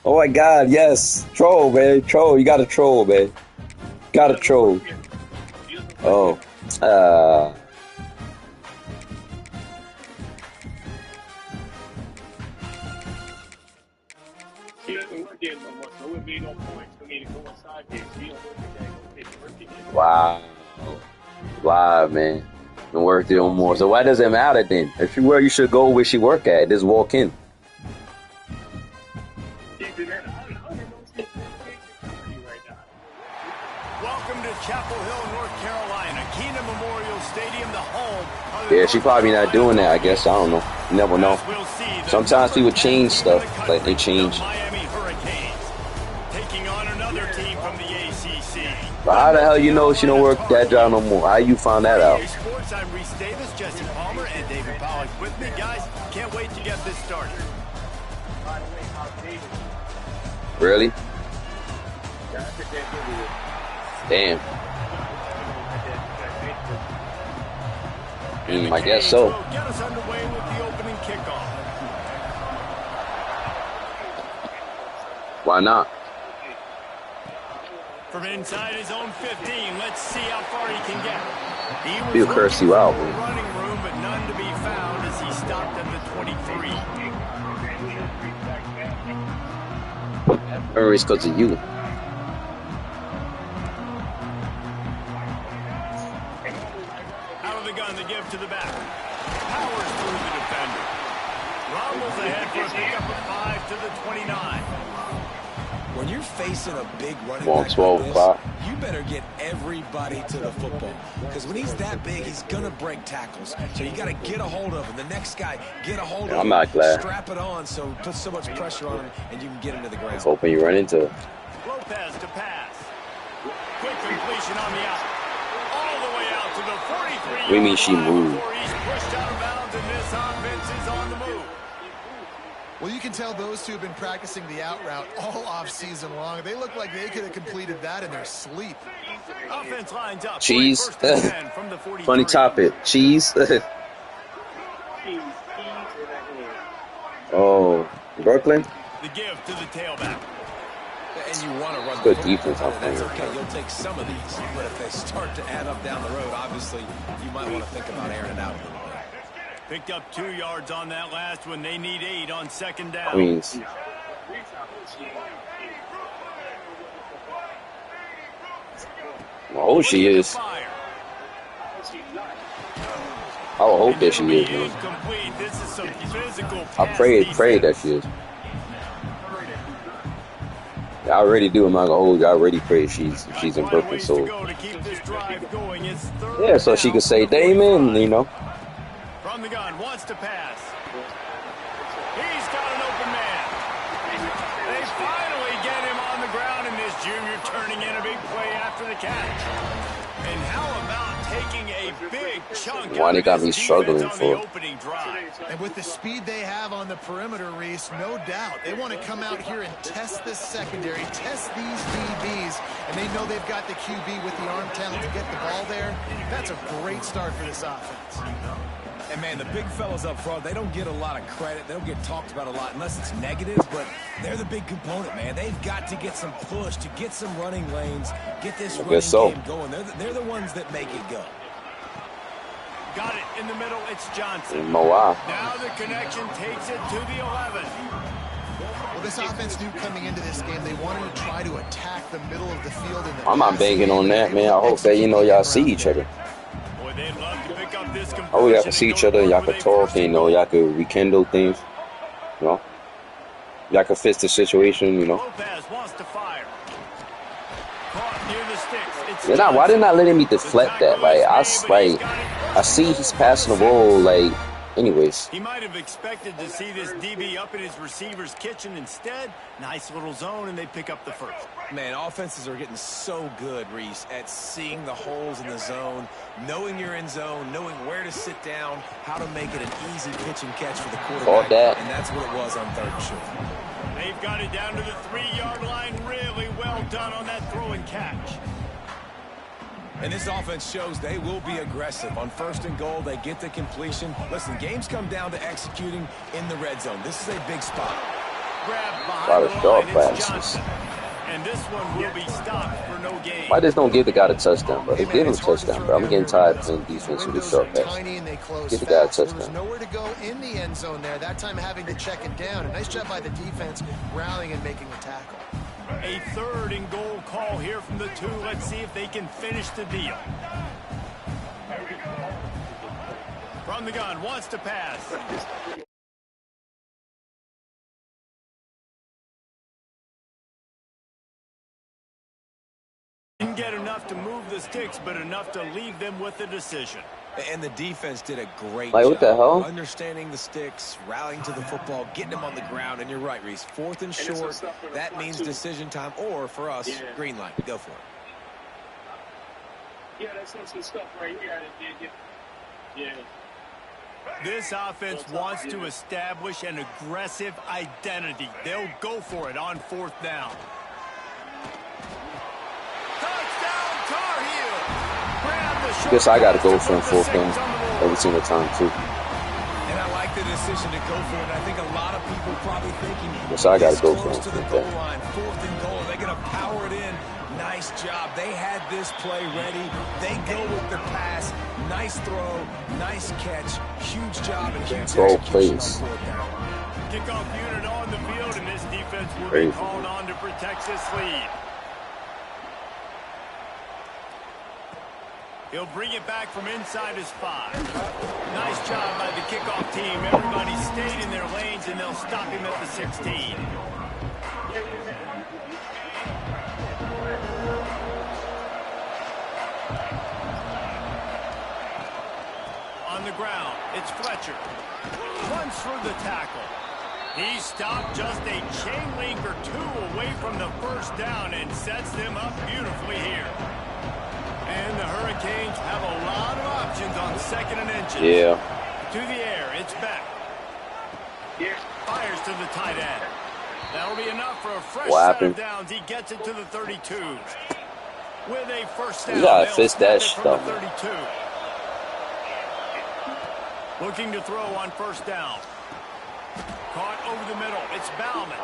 Oh my God, yes. Troll, man. Troll. You gotta troll, man. Gotta troll. Oh. Wow, man. Don't work there no more. So why does it matter then? If you were, you should go where she work at. Just walk in. Welcome to Chapel Hill, North Carolina. Keenan Memorial Stadium, the home. Yeah, she probably not doing that, I guess. I don't know. You never know. Sometimes people change stuff. Like they change. Miami Hurricanes taking on another team from the ACC. But how the hell you know she don't work that job no more? How you found that out? Sports, I'm Reese Davis, Jesse Palmer, and David Pollack with me. Guys, can't wait to get this started. Really? Damn. I guess so. Get us underway with the opening kickoff. Why not? From inside his own 15, let's see how far he can get. He'll curse you out, man. Running room, but none to be found as he stopped at the 23. Or it's because of you. Out of the gun, the give to the back. Powers through the defender. Rommel's ahead for a pickup of 5 to the 29. When you're facing a big running Well, back 12 like o'clock. this, you better get everybody to the football. Because when he's that big, he's going to break tackles. So you got to get a hold of him. The next guy, get a hold of him. I'm not glad. Strap it on so it puts so much pressure on him and you can get him to the ground. Let's hoping you run into it. Lopez to pass. Quick completion on the out. All the way out to the 43. What do you mean she moved? Before he's pushed out of bounds and this offense is on the move. Well, you can tell those two have been practicing the out route all off-season long. They look like they could have completed that in their sleep. Offense lines up. Cheese. First and 10 from the 43. Funny topic. Cheese. Oh, Brooklyn. The give to the tailback. And you want to run Good the defense, football. I That's think. okay. You'll take some of these. But if they start to add up down the road, obviously, you might want to think about airing it out a little bit. Picked up 2 yards on that last one. They need 8 on second down. Queens. Oh, she is. I would hope that she is, man. I pray that she is. I already do. I'm not gonna hold you. I already pray she's in Brooklyn. So yeah, so she could say Damon, you know. From the gun, wants to pass. He's got an open man. They finally get him on the ground, and this junior turning in a big play after the catch. And how about taking a big chunk Why they got me of struggling defense on for? the opening drive? And with the speed they have on the perimeter, Reese, no doubt, they want to come out here and test this secondary, test these DBs, and they know they've got the QB with the arm talent to get the ball there. That's a great start for this offense. And, man, the big fellas up front, they don't get a lot of credit. They don't get talked about a lot unless it's negative, but they're the big component, man. They've got to get some push, to get some running lanes, get this running game going. They're the ones that make it go. Got it in the middle. It's Johnson. Moa. Now the connection takes it to the 11. Well, this offense knew coming into this game they wanted to try to attack the middle of the field. I'm not banking on that, man. I hope that, you know, y'all see each other. Boy, they'd love to pick up this Oh, y'all can see each other. Y'all can talk. You know, y'all can rekindle things. You know, y'all can fix the situation. You know. Lopez wants to fire. Caught near the sticks. It's They're not. Why they not letting me deflect that? Like I see he's passing the ball. Like, anyways. He might have expected to see this DB up in his receiver's kitchen. Instead, nice little zone, and they pick up the first. Man, offenses are getting so good, Reese, at seeing the holes in the zone, knowing you're in zone, knowing where to sit down, how to make it an easy pitch and catch for the quarterback. That. And that's what it was on third and short. They've got it down to the 3-yard line. Really well done on that throw and catch. And this offense shows they will be aggressive. On first and goal, they get the completion. Listen, games come down to executing in the red zone. This is a big spot. Grab A lot of behind the line. short It's passes. Johnson. And this one will be stopped for no gain. Why just don't give the guy a touchdown, bro? They give him a touchdown, bro. I'm getting tired of playing defense with this short pass. Give the guy a There was touchdown. nowhere to go in the end zone there. That time having to check it down. A nice job by the defense rallying and making a tackle. A third and goal call here from the 2. Let's see if they can finish the deal. From the gun, wants to pass. Didn't get enough to move the sticks, but enough to leave them with a decision. And the defense did a great Like, job. what the hell? Understanding the sticks, rallying to the football, getting them on the ground. And you're right, Reese. Fourth and short, that means decision time. Or, for us, green light. Go for it. Yeah, that's some stuff right here. Yeah. This offense wants to establish an aggressive identity. They'll go for it on 4th down. Touchdown, Tar Heel! Guess I got to go for him 4th down every single time, too. And I like the decision to go for it. I think a lot of people probably thinking, Guess I got to go for close him. to the goal line, 4th and goal. They're going to power it in. Nice job. They had this play ready. They go with the pass. Nice throw. Nice catch. Huge job and huge Ball execution plays. on 4th down. Kickoff unit on the field, and this defense will Crazy. be called on to protect this lead. He'll bring it back from inside his 5. Nice job by the kickoff team. Everybody stayed in their lanes, and they'll stop him at the 16. On the ground, it's Fletcher. Runs through the tackle. He stopped just a chain link or 2 away from the first down and sets them up beautifully here. And the Hurricanes have a lot of options on 2nd and inches. Yeah. To the air, it's back. Fires to the tight end. That'll be enough for a fresh set of downs. He gets it to the 32. With a first down, You gotta they'll fix that snap it from the stuff. 32. Looking to throw on first down. Caught over the middle. It's Bauman.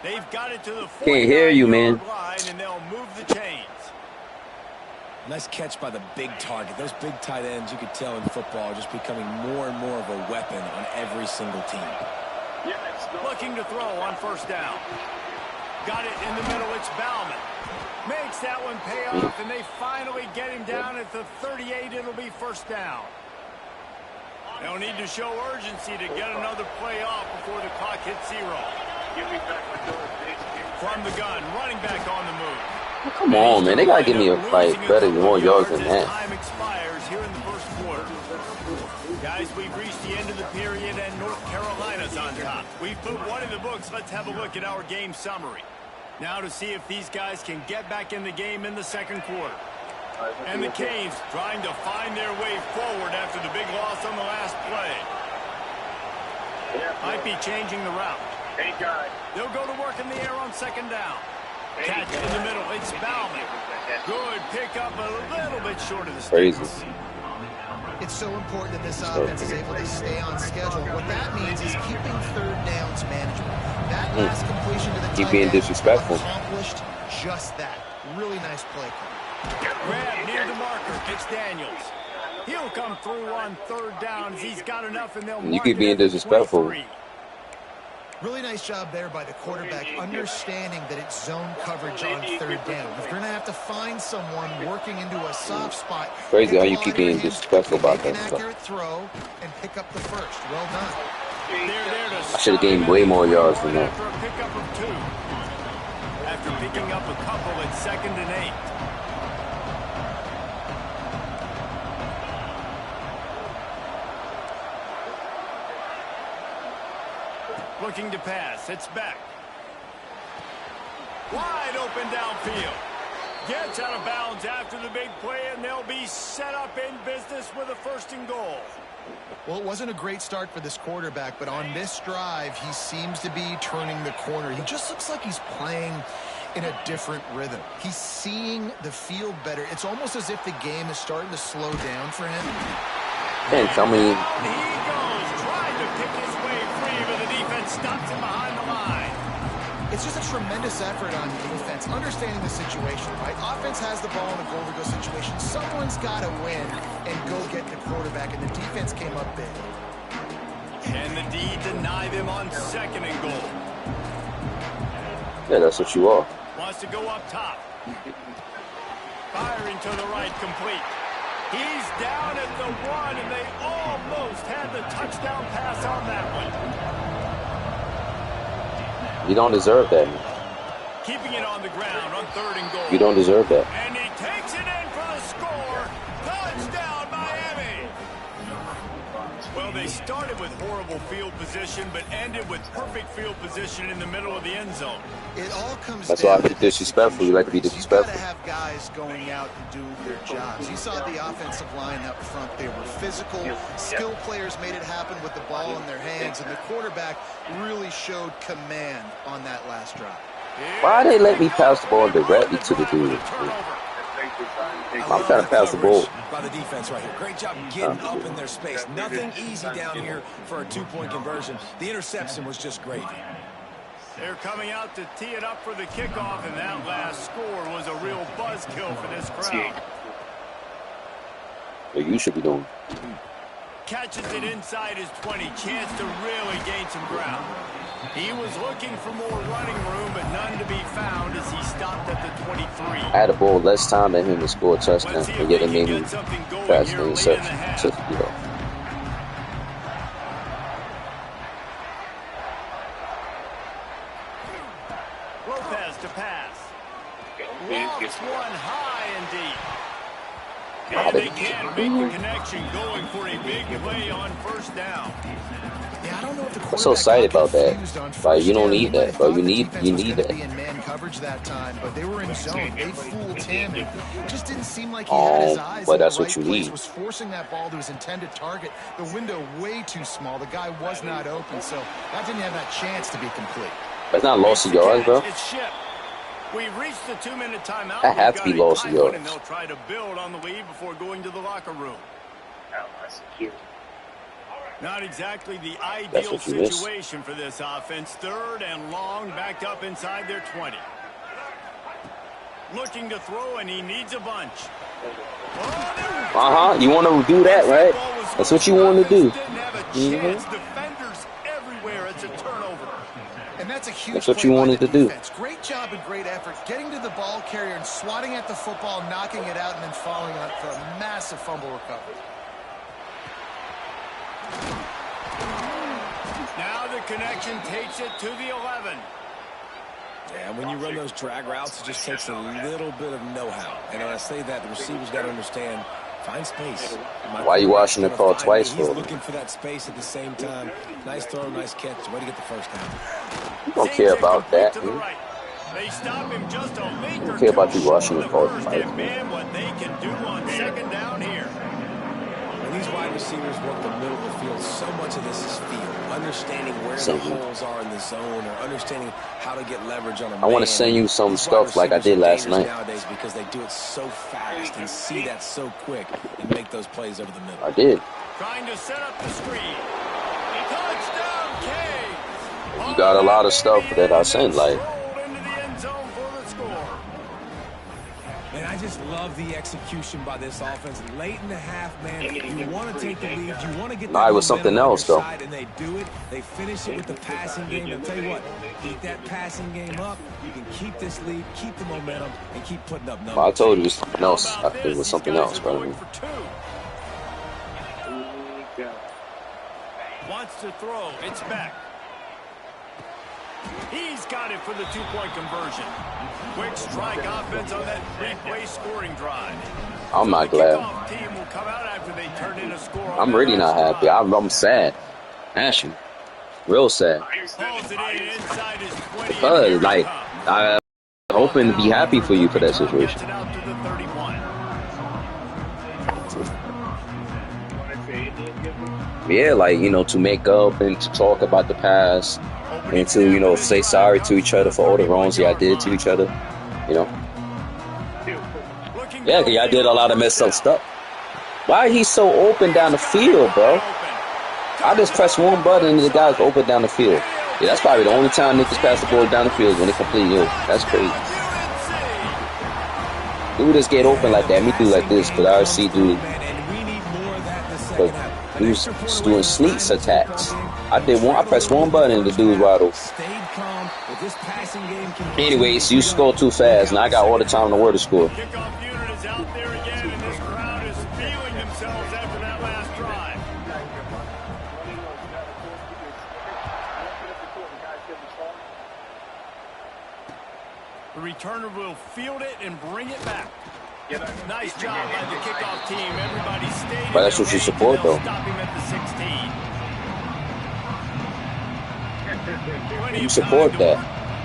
They've got it to the 49-yard Can't hear you, man. line, and they'll move the chains. Nice catch by the big target. Those big tight ends, you could tell in football, are just becoming more and more of a weapon on every single team. Looking to throw on first down. Got it in the middle. It's Bauman. Makes that one pay off, and they finally get him down at the 38. It'll be first down. They'll need to show urgency to get another play off before the clock hits 0. From the gun, running back on the move. Oh, come on, man. They got to give me a fight better than more yards than that. Time expires here in the first quarter. Guys, we've reached the end of the period, and North Carolina's on top. We've put one in the books. Let's have a look at our game summary. Now to see if these guys can get back in the game in the second quarter. And the Canes trying to find their way forward after the big loss on the last play. Might be changing the route. They'll go to work in the air on second down. Catch in the middle. It's Bauman. Good pickup, a little bit short of the Crazy. sticks. It's so important that this offense is able to stay on schedule. What that means is keeping third downs manageable. That last completion to the Keep being disrespectful. accomplished just that. Really nice play call. Grab near the marker. It's Daniels. He'll come through on third down as he's got enough, and they'll You keep being disrespectful. Really nice job there by the quarterback, understanding that it's zone coverage on third down. If you're going to have to find someone working into a soft spot, Crazy how you keep being disrespectful about that make an stuff. accurate throw and pick up the first. Well done. I should have gained way more yards than that. After a pickup of 2. After picking up a couple at 2nd and 8. Looking to pass. It's back. Wide open downfield. Gets out of bounds after the big play, and they'll be set up in business with a 1st and goal. Well, it wasn't a great start for this quarterback, but on this drive, he seems to be turning the corner. He just looks like he's playing in a different rhythm. He's seeing the field better. It's almost as if the game is starting to slow down for him. Thanks. I mean, Down he goes, trying to pick his way free, but the defense stops him behind the line. It's just a tremendous effort on defense, understanding the situation, right? Offense has the ball in the goal-to-go situation. Someone's got to win and go get the quarterback, and the defense came up big. And the D deny them on 2nd and goal. yeah, that's what you are. Wants to go up top. Firing to the right, complete. He's down at the 1, and they almost had the touchdown pass on that one. You don't deserve that. Keeping it on the ground on 3rd and goal. You don't deserve that. And he takes it in for the score. Touchdown, Miami. Well, they started with horrible field position, but ended with perfect field position in the middle of the end zone. It all comes That's why I down be disrespectful. You like to be disrespectful. You've got to have guys going out and do their jobs. You saw the offensive line up front. They were physical. Skill players made it happen with the ball in their hands, and the quarterback really showed command on that last drive. Why they let me pass the ball directly to the dude? I'm trying to pass the ball. By the defense right here. Great job getting up in their space. Nothing easy down here for a 2-point conversion. The interception was just great. They're coming out to tee it up for the kickoff, and that last score was a real buzzkill for this crowd. What you should be doing. Catches it inside his 20. Chance to really gain some ground. He was looking for more running room, but none to be found as he stopped at the 23. I had a ball less time than him to score a touchdown, and yet it made me pass the interception. Lopez to pass. Lofts one high and deep. Wow, And they can't make the connection, going for a big play on 1st down. Yeah, I don't know if the I'm so excited about that. Like, you don't need that, bro. You need that. Be in man coverage that time, but they were in zone. They fooled him. It just didn't seem like he had his eyes. Well, in the that's what right you place. need. Was forcing that ball to his intended target. The window way too small. The guy was not open, so that didn't have that chance to be complete. That's not loss of yards, bro. It's Ship. We've reached the 2-minute timeout. That had to be loss of yards. And they'll try to build on the lead before going to the locker room. Not exactly the ideal situation for this offense. 3rd and long, backed up inside their 20. Looking to throw, and he needs a bunch. You want to do that, right? That's what you want to do. Didn't have a chance. Defenders everywhere. It's a turnover. And that's a huge That's what play you by wanted the to do. defense. Great job and great effort getting to the ball carrier and swatting at the football, knocking it out, and then following on for a massive fumble recovery. Now the connection takes it to the 11. Yeah, when you run those drag routes, it just takes a little bit of know-how. And when I say that, the receivers got to understand, find space. Why are you watching the call twice He's for? looking for that space at the same time. Nice throw, nice catch. Way to get the first down. You don't care about that, To the man. right. They stop him just a link or care about two you watching short the call of first, twice, and man, what they can do on second down here. When these wide receivers work the middle of the field, so much of this is feel. Understanding where the holes are in the zone, or understanding how to get leverage on a man. I want to send you some These stuff wide like I did last receivers are night. dangerous nowadays because they do it so fast and see that so quick and make those plays over the middle. I did. Trying to set up the screen. Touchdown, Canes. You got a lot of stuff that I sent, like. Rolled into the end zone for the score. And I just love the execution by this offense. Late in the half, man, you want to take the lead. You want to get Nah, it was something else, though. And they do it. They finish it with the passing game. I'll tell you what, keep that passing game up. You can keep this lead, keep the momentum, and keep putting up numbers. Well, I told you it was something else. How I about think it this? was something These guys else, are bro. going for two. Wants to throw. It's back. He's got it for the two-point conversion. Quick strike offense on that three-play scoring drive. I'm not The glad. kickoff team will come out after they turn in a score on I'm that really not last happy. drive. I'm sad. Actually, real sad. Hauls it in inside his 20. Cause like I hoping to be happy for you for that situation. Gets it out to the 31. Yeah, like, you know, to make up and to talk about the past and to, you know, say sorry to each other for all the wrongs y'all did to each other, you know. Yeah, cause y'all did a lot of messed up stuff. Why he so open down the field, bro? I just press one button and the guy's open down the field. Yeah, that's probably the only time niggas pass the ball down the field when they complete you. That's crazy. Dude just get open like that. Me do like this, but I already see dude. But he was doing sneaks attacks. I pressed one button and the dude's wide open. Anyways, you score too fast. Now I got all the time in the world to score. Kickoff unit is out there again, and this crowd is feeling themselves after that last drive. The returner will field it and bring it back. Nice job by the kickoff team. Everybody stayed. But that's what you support, though. Stop him at the 16. You support that.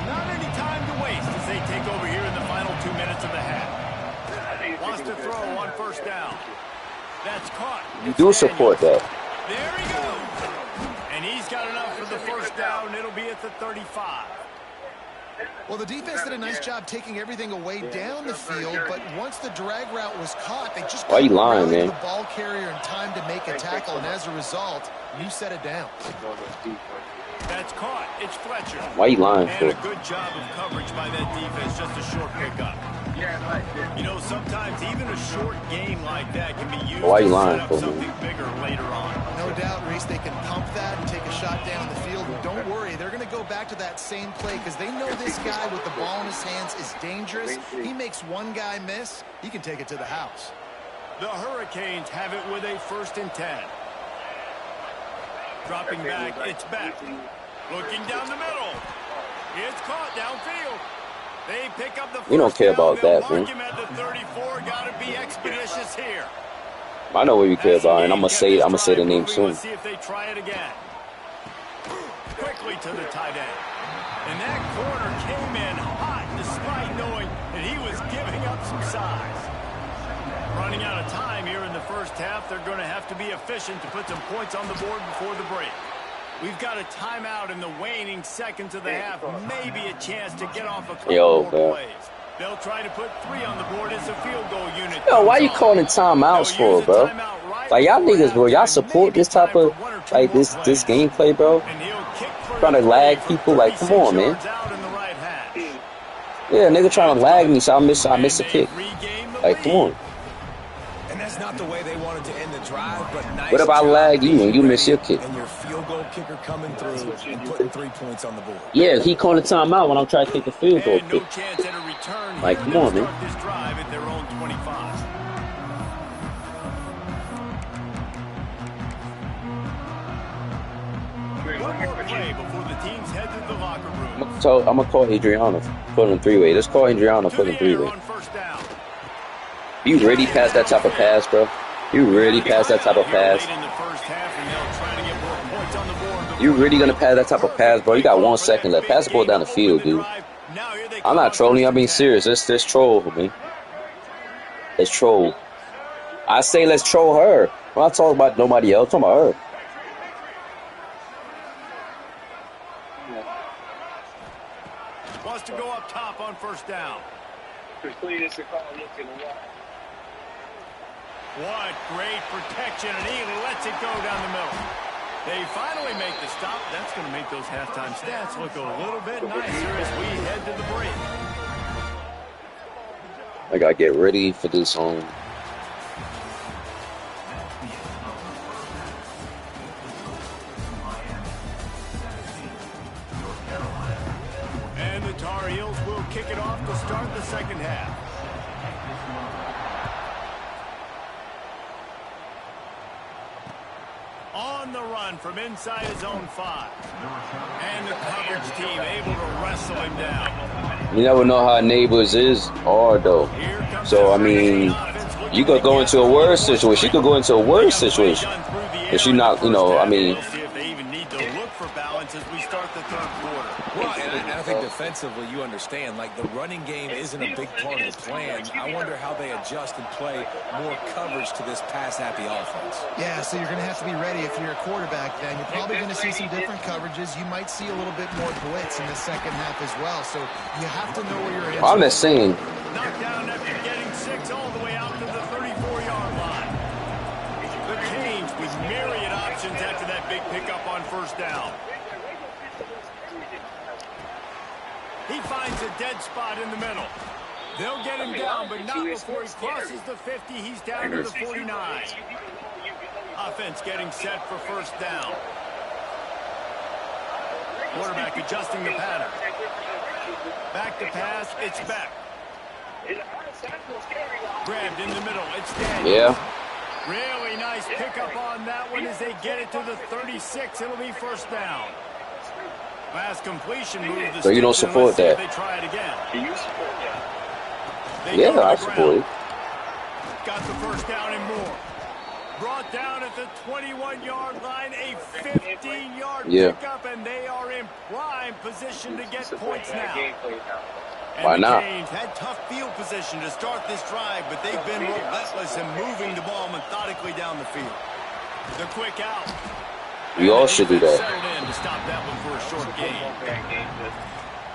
Not any time to waste as they take over here in the final 2 minutes of the half. Wants to throw on first down. That's caught. You do support that. There he goes. And he's got enough for the first down. It'll be at the 35. Well, the defense did a nice job taking everything away down the field, but once the drag route was caught, they just Why you lying, rallied man? the ball carrier in time to make a tackle, and as a result, you set it down. That's caught. It's Fletcher. Why you lying And for? a good job of coverage by that defense. Just a short pickup. You know, sometimes even a short game like that can be used Why you to lying set up for, something man? bigger later on. No doubt, Reese, they can pump that and take a shot down the field. And don't worry, they're going to go back to that same play because they know this guy with the ball in his hands is dangerous. He makes one guy miss, he can take it to the house. The Hurricanes have it with a 1st and 10. Dropping back, it's back. Looking down the middle. It's caught downfield. They pick up the We don't first care down. about They'll that, mark man. him at the 34. Got to be expeditious here. I know what you care about, and I'm gonna say the name soon. Let's see if they try it again. Quickly to the tight end. And that corner came in hot despite knowing that he was giving up some size. Running out of time here in the first half. They're going to have to be efficient to put some points on the board before the break. We've got a timeout in the waning seconds of the half. Maybe a chance to get off a couple more plays. They'll try to put 3 on the board as a field goal unit. Yo, why you calling timeouts for, bro? Like, y'all niggas, bro, y'all support this type of, like, this gameplay, bro? Trying to lag people, like, come on, man. Yeah, nigga trying to lag me, so I miss a kick. Like, come on. And that's not the way they wanted to end the drive, but nice What if I job lag you and you being miss your ready kick? and your field goal kicker coming through and putting 3 points on the board. Yeah, he called a timeout when I'm trying to take the field goal And no kick. chance at a return Like, here. come They'll on, man. start this drive at their own 25. One more play before the teams head to the locker room. I'm gonna call Adriano. Put him three-way. Let's call Adriano. To Put the him air three-way. on first down. You ready past that type of pass, bro? You really pass that type of pass? Late in the first half, and they'll try to get more points on the board before You really gonna pass that type of pass, bro? You got 1 second left. Pass the ball down the field, dude. I'm not trolling you. I'm being serious. Let's troll for me. Let's troll. I say let's troll her. I'm not talking about nobody else. I'm talking about her. Wants to go up top on first down. What great protection, and he lets it go down the middle. They finally make the stop. That's going to make those halftime stats look a little bit nicer as we head to the break. I gotta get ready for this And the Tar Heels will kick it off to start the second half. On the run from inside his own 5. And the coverage team able to wrestle him down. You never know how neighbors is or though. So I mean, you could go into a worse situation. You could go into a worse situation. If you not, I mean. We'll see if they even need to look for balance as we start the third quarter. Well, and I think defensively, you understand, like the running game isn't a big part of the plan. I wonder how they adjust and play more coverage to this pass-happy offense. Yeah, so you're going to have to be ready if you're a quarterback then. You're probably going to see some different coverages. You might see a little bit more blitz in the second half as well. So you have to know where you're in. I'm just saying. Knocked down after getting 6 all the way out to the 34-yard line. The Canes with myriad options after that big pickup on first down. He finds a dead spot in the middle. They'll get him down, but not before he crosses the 50. He's down to the 49. Offense getting set for first down. Quarterback adjusting the pattern. Back to pass, it's back. Grabbed in the middle, it's Daniels. Yeah. Really nice pickup on that one as they get it to the 36. It'll be first down. Last completion move. So you don't support that? They try it again. Do you support that? Yeah, I support it. Got the first down and more. Brought down at the 21-yard line, a 15-yard pickup, and they are in prime position to get points now. And Why not? The Canes had tough field position to start this drive, but they've been relentless in moving the ball methodically down the field. The quick out. We all should do that. Settled in to stop that one for a short game.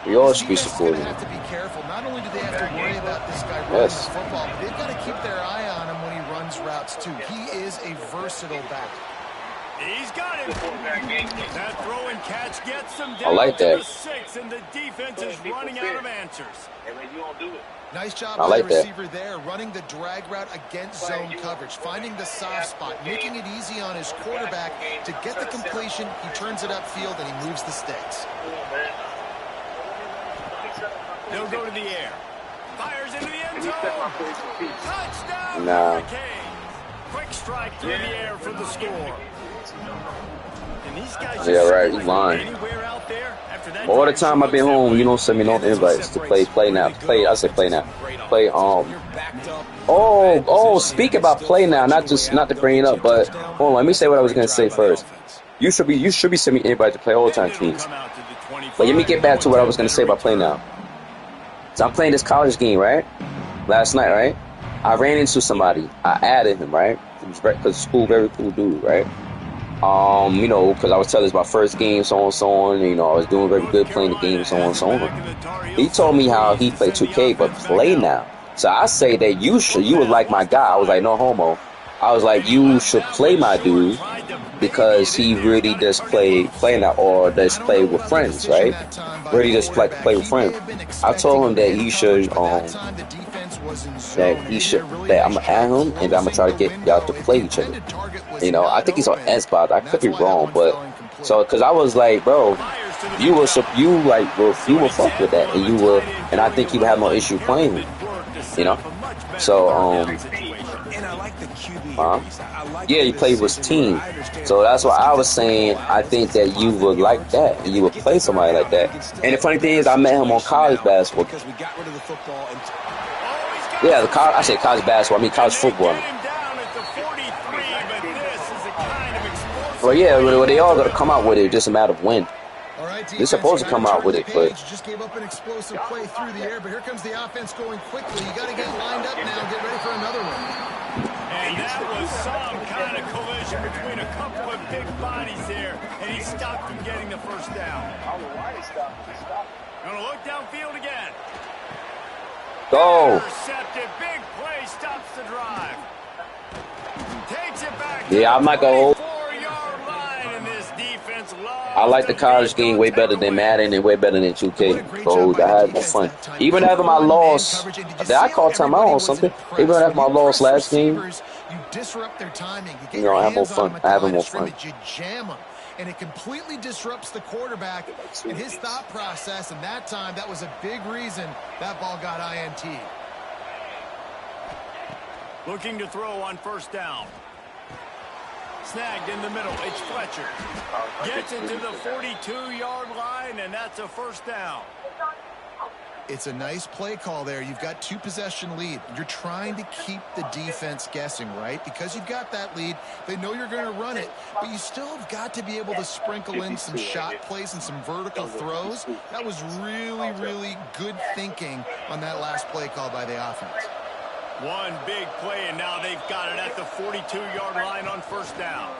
We all should be supporting They have to be careful. Not only do they have to worry about this guy running Yes. the football, but they've got to keep their eye on him when he runs routes too. He is a versatile back. He's got it. That throw and catch gets them I down like to that. the 6, and the defense is running out of answers. Nice job I by like the that. receiver there, running the drag route against zone coverage, finding the soft spot, making it easy on his quarterback to get the completion. He turns it upfield, and he moves the sticks. They'll go to the air. Fires into the end zone. Touchdown, Nah. Hurricanes. Quick strike through the air for the score. And these guys Yeah, just right, seem he's like lying. anywhere out there after that All the drive time I've been shoots home, that you don't way. send me no invites to play now. I say play now. Play You're backed up. Speak about play now, not to bring it up, but hold on, let me say what I was gonna say first. You should be sending me invites to play all the time, teams. But let me get back to what I was gonna say about play now. So I'm playing this college game, right? Last night, right? I ran into somebody. I added him, right? Because school, very cool dude, right? Because I was telling it's my first game, so on, so on. I was doing very good playing the game, so on, so on. He told me how he played 2K, but play now. So I say that you would like my guy. I was like, no homo. I was like, you should play my dude because he really does play now, or does play with friends, right? Really does play with friends. I told him that he should that he should, that I'm gonna add him and I'm gonna try to get y'all to play each other. You know, I think he's on S-Box. I could be wrong, but so because I was like, bro, you were fuck with that, and and I think you would have no issue playing him. You know, so And I like the QB. yeah, he played with his team, so that's why I was saying I think that you would like that, and you would play somebody like that. And the funny thing is, I met him on college basketball. Because we got rid of the football and Yeah, I say college basketball. I mean college football. Well, yeah, they all gonna come out with it. It's just a matter of when. All right, They're supposed to come out with it, but just gave up an explosive play through the air, but here comes the offense going quickly. You got to get lined up now. Get ready for another one. And that was some kind of collision between a couple of big bodies there, and he stopped from getting the first down. Gonna look downfield again. go. Intercepted. Big play stops the drive. Takes it back. Yeah, I'm not gonna hold. 4-yard line, and this defense loves I like the college game way better than Madden and way better than 2K. So I had more fun. Even after my loss, did I call timeout or something? Even after my loss last game, You disrupt their timing. You get you know, I your have more hands on fun. them at I the have line more of fun. scrimmage. You jam them, and it completely disrupts the quarterback and his thought process. And that time, that was a big reason that ball got INT. looking to throw on first down. Snagged in the middle. It's Fletcher. Gets it to the 42-yard line, and that's a first down. It's a nice play call there. You've got 2-possession lead. You're trying to keep the defense guessing, right? Because you've got that lead, they know you're going to run it, but you still have got to be able to sprinkle in some shot plays and some vertical throws. That was really, really good thinking on that last play call by the offense. One big play, and now they've got it at the 42-yard line on first down.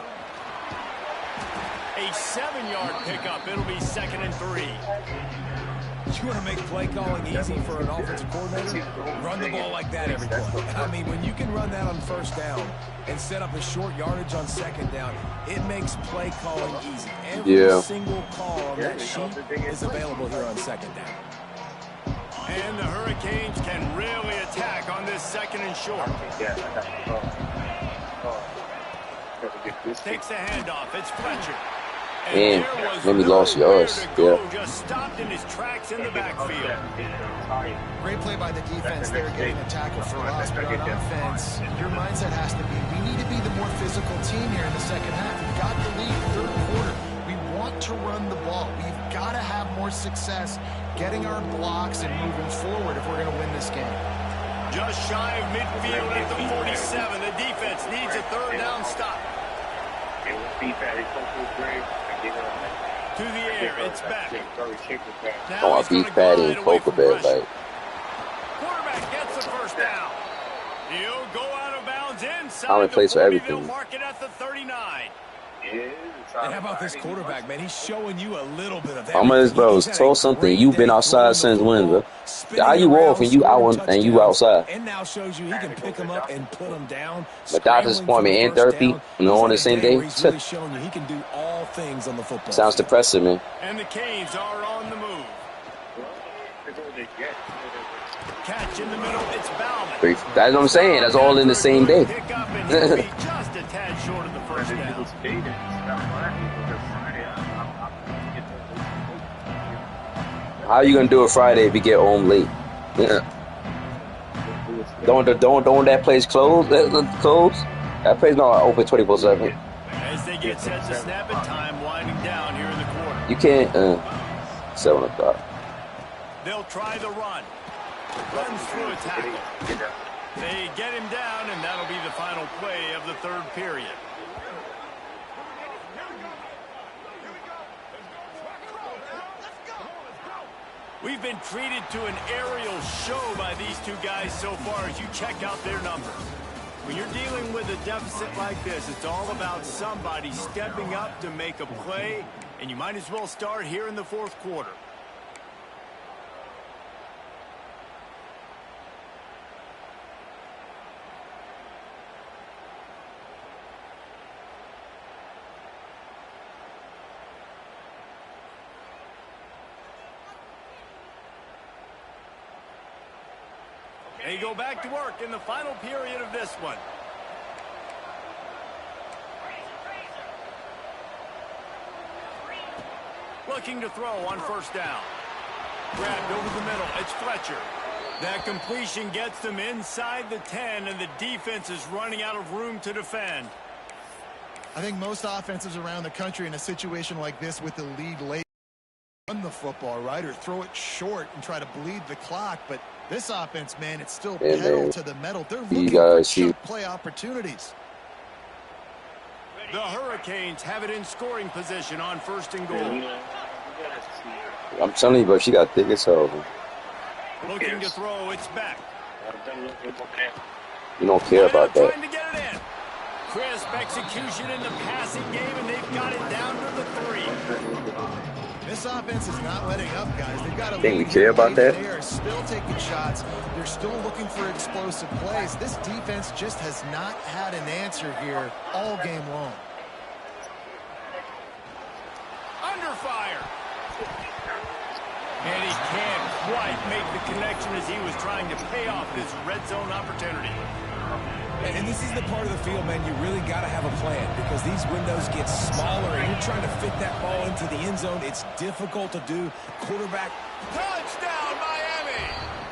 A 7-yard pickup. It'll be 2nd and 3. you want to make play calling easy for an offensive coordinator? Run the ball like that every play. I mean, when you can run that on first down and set up a short yardage on second down, it makes play calling easy. Every single call on that sheet is available here on second down. And the Hurricanes can really attack on this 2nd and short. Takes the handoff. It's Fletcher. And maybe lost yards. Yeah. Just stopped in his tracks in the backfield. Great play by the defense there, getting a tackle for loss. But on offense, your mindset has to be, we need to be the more physical team here in the second half. We've got the lead third quarter. We want to run the ball. We've got to have more success getting our blocks and moving forward if we're going to win this game. Just shy of midfield at the 47. The defense needs a third down stop. To the air, it's back. Oh, a beef patty and Coca Bear, like. Quarterback gets the first down. He'll go out of bounds inside. I'm in place for everything. Mark it at the 39. And how about this quarterback, man? He's showing you a little bit of that. I'm gonna, bro, tell something. You've been outside since when, bro? How you off and you out and you outside? And now shows you he can pick him up and put him down. But doctor's appointment and therapy, on the same day. He's really showing you he can do all things on the football. Sounds depressing, man. And the Canes are on the move. Catch in the middle, it's Bauman. That's what I'm saying. That's all in the same day. Pick up and he'll be just a tad short of the first down. How are you gonna do it Friday if you get home late? Don't that place close? That place not open 24/7. As they get set to snap it, time winding down here in the quarter. You can't. 7 o'clock. They'll try the run. Runs through a tackle. They get him down, and that'll be the final play of the third period. We've been treated to an aerial show by these two guys so far as you check out their numbers. When you're dealing with a deficit like this, it's all about somebody stepping up to make a play, and you might as well start here in the fourth quarter. They go back to work in the final period of this one. Looking to throw on first down. Grabbed over the middle. It's Fletcher. That completion gets them inside the 10, and the defense is running out of room to defend. I think most offenses around the country in a situation like this with the lead late run the football, right, or throw it short and try to bleed the clock. But this offense, man, it's still pedal to the metal. They're looking for chunk play opportunities. The Hurricanes have it in scoring position on first and goal. I'm telling you, bro, she got thick as hell. Looking to throw, it's back. You don't care about that. Trying to get it in. Crisp execution in the passing game, and they've got it down to the 3. This offense is not letting up, guys. They've got to think we care about that. They are still taking shots. They're still looking for explosive plays. This defense just has not had an answer here all game long. Under fire. And he can't quite make the connection as he was trying to pay off this red zone opportunity. And this is the part of the field, man, you really got to have a plan because these windows get smaller and you're trying to fit that ball into the end zone. It's difficult to do. Quarterback. Touchdown, Miami!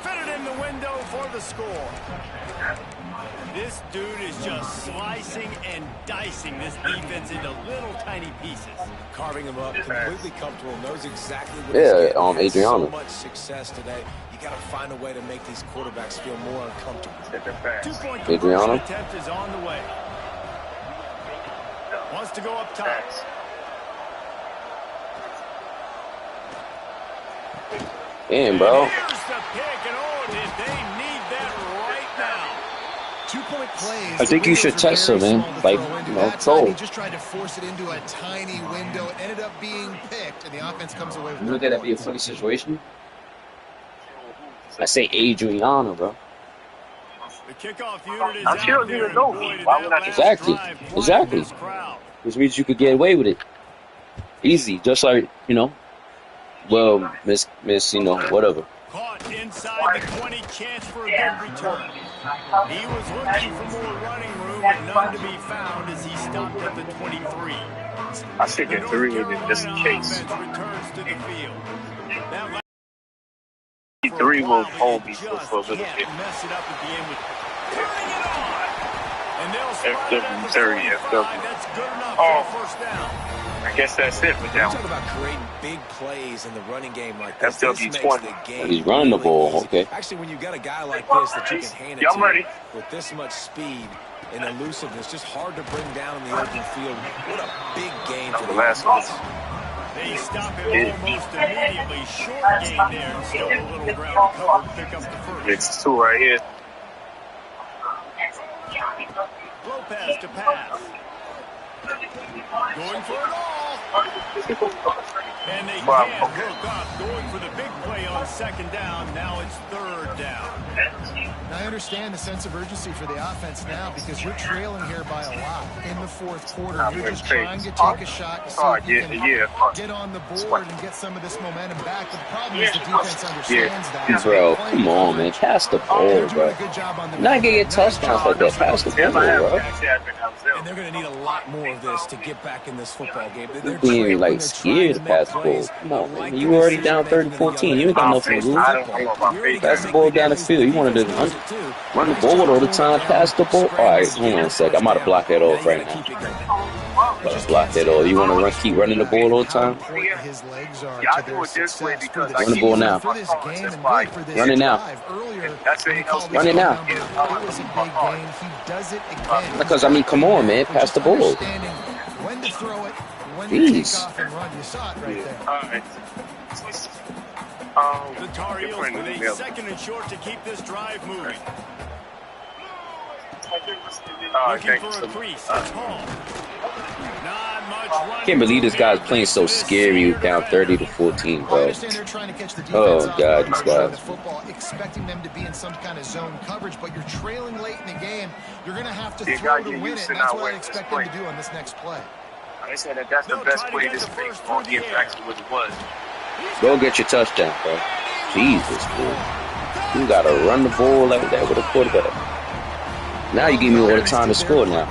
Fitted in the window for the score. This dude is just slicing and dicing this defense into little tiny pieces. Carving him up, completely comfortable, knows exactly what he's getting. Adriana. So much success today. You got to find a way to make these quarterbacks feel more uncomfortable. 2-point conversion attempt is on the way. Wants to go up top. Damn, bro. Here's the pick, and oh, did they need that right now. 2-point plays. I think you should test him, man. Like, you know, throw. He just tried to force it into a tiny window. It ended up being picked, and the offense comes away with it. Look at that be a funny situation. I say Adriana, bro. The kickoff unit is out there. Why would I? Exactly. Which means you could get away with it. Easy, just like, you know, well, miss, you know, whatever. Caught inside the 20, chance for a good return. He was looking for more running room, but none to be found as he stopped at the 23. I think at 3 just in case. Returns to the field. That 3 will hold me for a little bit. Mess it up at the end with turning it on. And they'll spot it at the 35. That's good enough for first down. I guess that's it with that one. Talk about creating big plays in the running game like this. This makes the game He's running the ball, okay. Actually, when you got a guy like this that you can hand it to with this much speed and elusiveness, just hard to bring down in the open field. What a big game for the last one. They stop it almost immediately. Short game there, and still a little ground cover to pick up the first. It's 2 right here. Lopez to pass. Going for it all. And they can't hook up. Going for the big play on second down. Now it's third down. Now, I understand the sense of urgency for the offense now because you're trailing here by a lot in the fourth quarter. You're just trying to take a shot to see if you can get on the board and get some of this momentum back. But the problem is the defense understands that. Bro, come on, man. Pass the ball, bro. Not gonna get touchdowns like that. Pass the ball, bro. And they're going to need a lot more of this to get back in this football game. You're being, like, scared to pass the ball. Come on, man. You already down 30-14. You ain't got nothing to lose. Pass the ball down the field. You wanted to run the ball all the time. Pass the ball. All right, hold on a sec. I'm about to block that off right now. Block that off. You want to keep running the ball all the time? Run the ball now. Run it now. Run it now. Because, I mean, come on, man. Pass the ball. Jeez. The Tar Heels with a second and short to keep this drive moving. Looking for a crease. It's Hall. Not much running. Can't believe this guy's playing so scary down 30-14, bro. Oh God, these guys. Expecting them to be in some kind of zone coverage, but you're trailing late in the game. You're going to have to throw to win it, and that's what I expect them to do on this next play. I said that that's the best play this week on the impact of what it was. Go get your touchdown, bro. Jesus, dude. You gotta run the ball like that with a quarterback. Now you give me all the time to score now.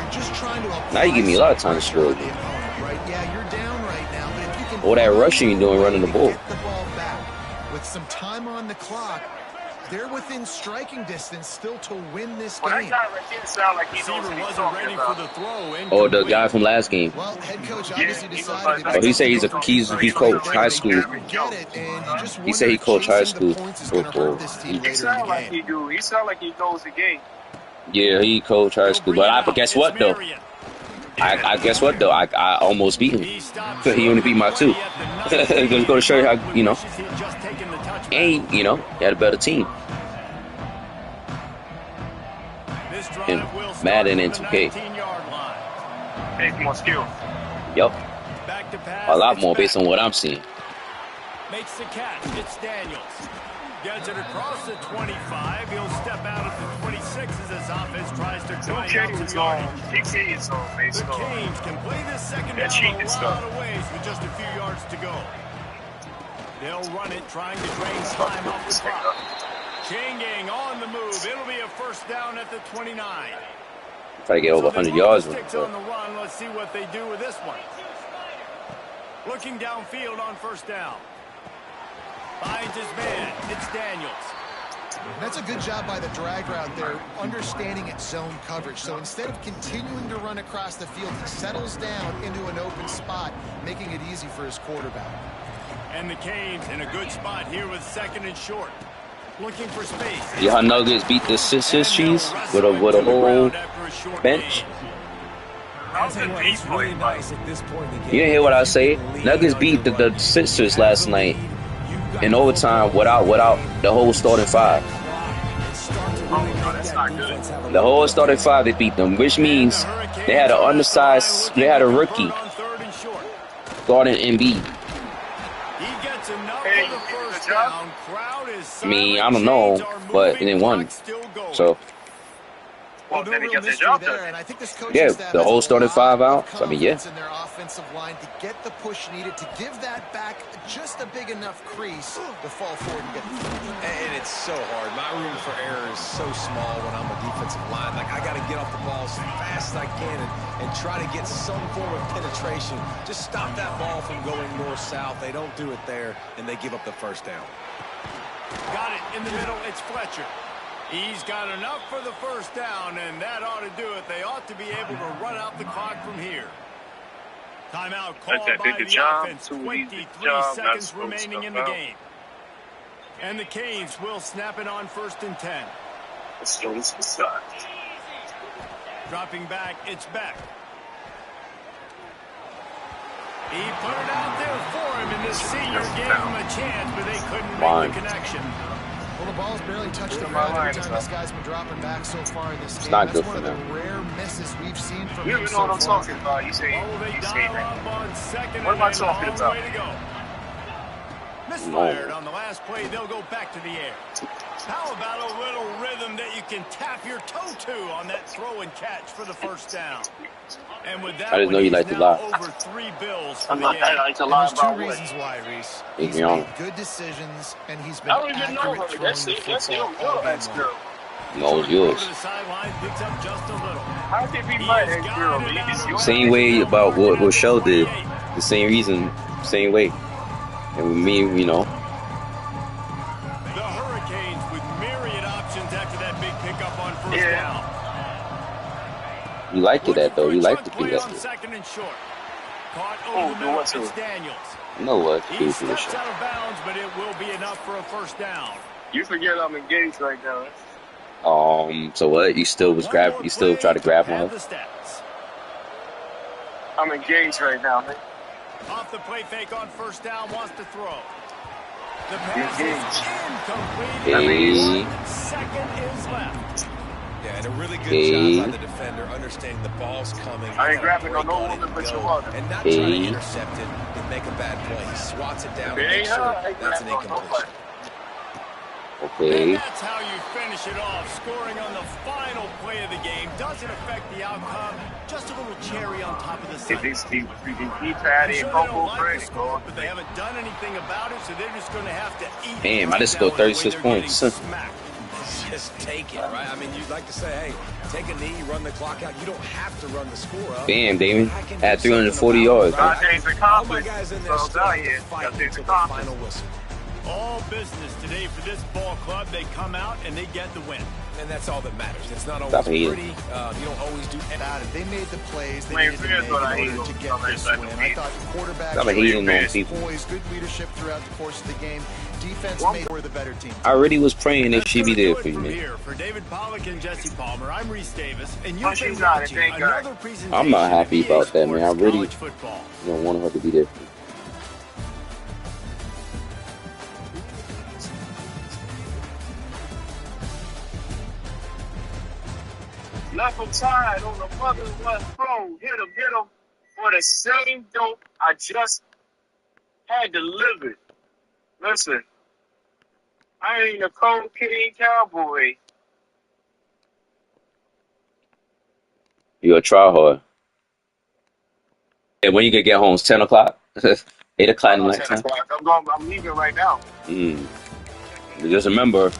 Now you give me a lot of time to score. Right? Yeah, you're down right now, but if you can All that rushing you're doing running the ball. get the ball back with some time on the clock, they're within striking distance still to win this Well, that game. guy right there sound like he knows Receiver what he's wasn't talking ready for about. the throw. Or the guy from last game. Well, head coach Yeah, obviously he decided. looks like Oh, he said he coached high school. Get it, and you just He said he wonder if coached high chasing the school points is gonna football. hurt this team He later in sound the like game. he do. He sound like he knows the game. Yeah, he coached high school. But guess what though? I guess what though? I almost beat him. He only beat my 2. Just go to show you how, you know. And he had a better team. In Madden and 2K. Take more skill. Yup. A lot more based on what I'm seeing. Makes the catch. It's Daniels. Gets it across the 25. He'll step out at the 26 as his offense tries to grind out DK is some on. yardage. DK is on base. The Canes can play this second That down cheating a stuff. lot of ways with just a few yards to go. They'll run it, trying to drain time off the clock. Chain gang on the move. It'll be a first down at the 29. Try to get over 100 yards. Sticks on the run. Let's see what they do with this one. Looking downfield on first down. Finds his man. It's Daniels. That's a good job by the drag route there, understanding its zone coverage. So instead of continuing to run across the field, he settles down into an open spot, making it easy for his quarterback. And the Canes in a good spot here with second and short. Looking for space. Yeah, how Nuggets beat the Swiss cheese with a whole bench. You didn't hear what I say? Nuggets beat the Sixers last night in overtime without the whole starting 5. The whole starting 5 they beat them, which means they had an undersized, they had a rookie guarding Embiid. I mean, I don't know, but they won. So, Well, then he gets his job done. yeah, the whole starting 5 out. So, I mean, yeah. In their offensive line to get the push needed to give that back just a big enough crease to fall forward and get the touch. And it's so hard. My room for error is so small when I'm a defensive line. Like, I got to get off the ball as fast as I can and try to get some form of penetration. Just stop that ball from going north-south. They don't do it there, and they give up the first down. Got it in the middle. It's Fletcher. He's got enough for the first down, and that ought to do it. They ought to be able to run out the clock from here. Timeout called by the offense. 23 seconds remaining in the game. And the Canes will snap it on 1st and 10. Dropping back, it's Beck. He put it out there for him, and the senior gave him a chance, but they couldn't make the connection. Well, the ball's barely touched the ground every time this guy's been dropping back so far in this game. not That's good one for of the them. rare misses we've seen from You him even so know what I'm far. talking about. You say They that. dial up on second What am I and a talking long about? way to go. Misfired on the last play. They'll go back to the air. How about a little rhythm that you can tap your toe to on that throw and catch for the first down? And with that, I didn't know you liked to lie. over 3 bills for I'm the not game. that like to And lie there's two about what. reasons why, Reese. He's He's young. made good decisions, and he's been I don't even know accurate her. throwing That's the it. That's football him. all Yo, game that's long. girl. No, it's yours. To the sideline, picks up just a little. How can be my ex girl? You can see Same way about what Shell did. The same reason, same way. And with me, The Hurricanes with myriad options after that big pickup on first down. you like it that though. You like to play do on that. second and short. Caught Oh, over the middle. what's It's it? Daniels. You know what? He Do for the steps show. out of bounds, but it will be enough for a first down. You forget I'm engaged right now. So what? You still was grab? You still try to grab on Have her? the stats. I'm engaged right now, man. Off the play fake on first down, wants to throw. The pass is incomplete. Hey. 1 second is left. Yeah, and a really good Hey. job by the defender, understanding the ball's coming. I ain't grabbing Break no on it woman and but go, your mother. and not Hey. trying to intercept it and make a bad play. He swats it down It and ain't makes sure her. I ain't that's an grabbing no incompletion. Okay. And that's how you finish it off. Scoring on the final play of the game doesn't affect the outcome. Just a little cherry on top of the If sundae. these teams freaking keep I'm adding sure they Coco don't like the Brady, score, but they haven't done anything about it, so they're just going to have to eat. Damn, right I just now scored with the way 36 they're points. getting smacked. Just take it, right? I mean, you'd like to say, hey, take a knee, run the clock out. You don't have to run the score up. Damn, Damon. I can Had do something 340 about it, yards. right? Got things All my accomplished. guys in there So still down here, fight got things until the accomplished. final whistle. All business today for this ball club. They come out and they get the win. And that's all that matters. It's not Stop always hating. pretty. You don't always do About it. They made the plays they Wait, needed to here's make what I in hate order to on get somebody this like win. me. I thought the quarterback Stop hating on his people. poise, good leadership throughout the course of the game. Defense One- made were the better team. I already was praying that That's she'd be gonna there do for it you, from man. here. For David Pollock and Jesse Palmer, I'm Reese Davis, and Oh, you've been she's not, watching thank God. another presentation I'm not happy of EA about that, man. I Sports really- College football. You don't want her to be there for you. Left him side on the mother left throw. Hit him for the same dope I just had delivered. Listen, I ain't a cocaine cowboy. You'll try hard. And when you can get home, it's 10 o'clock? 8 o'clock in the I'm night time? I'm leaving right now. Just remember,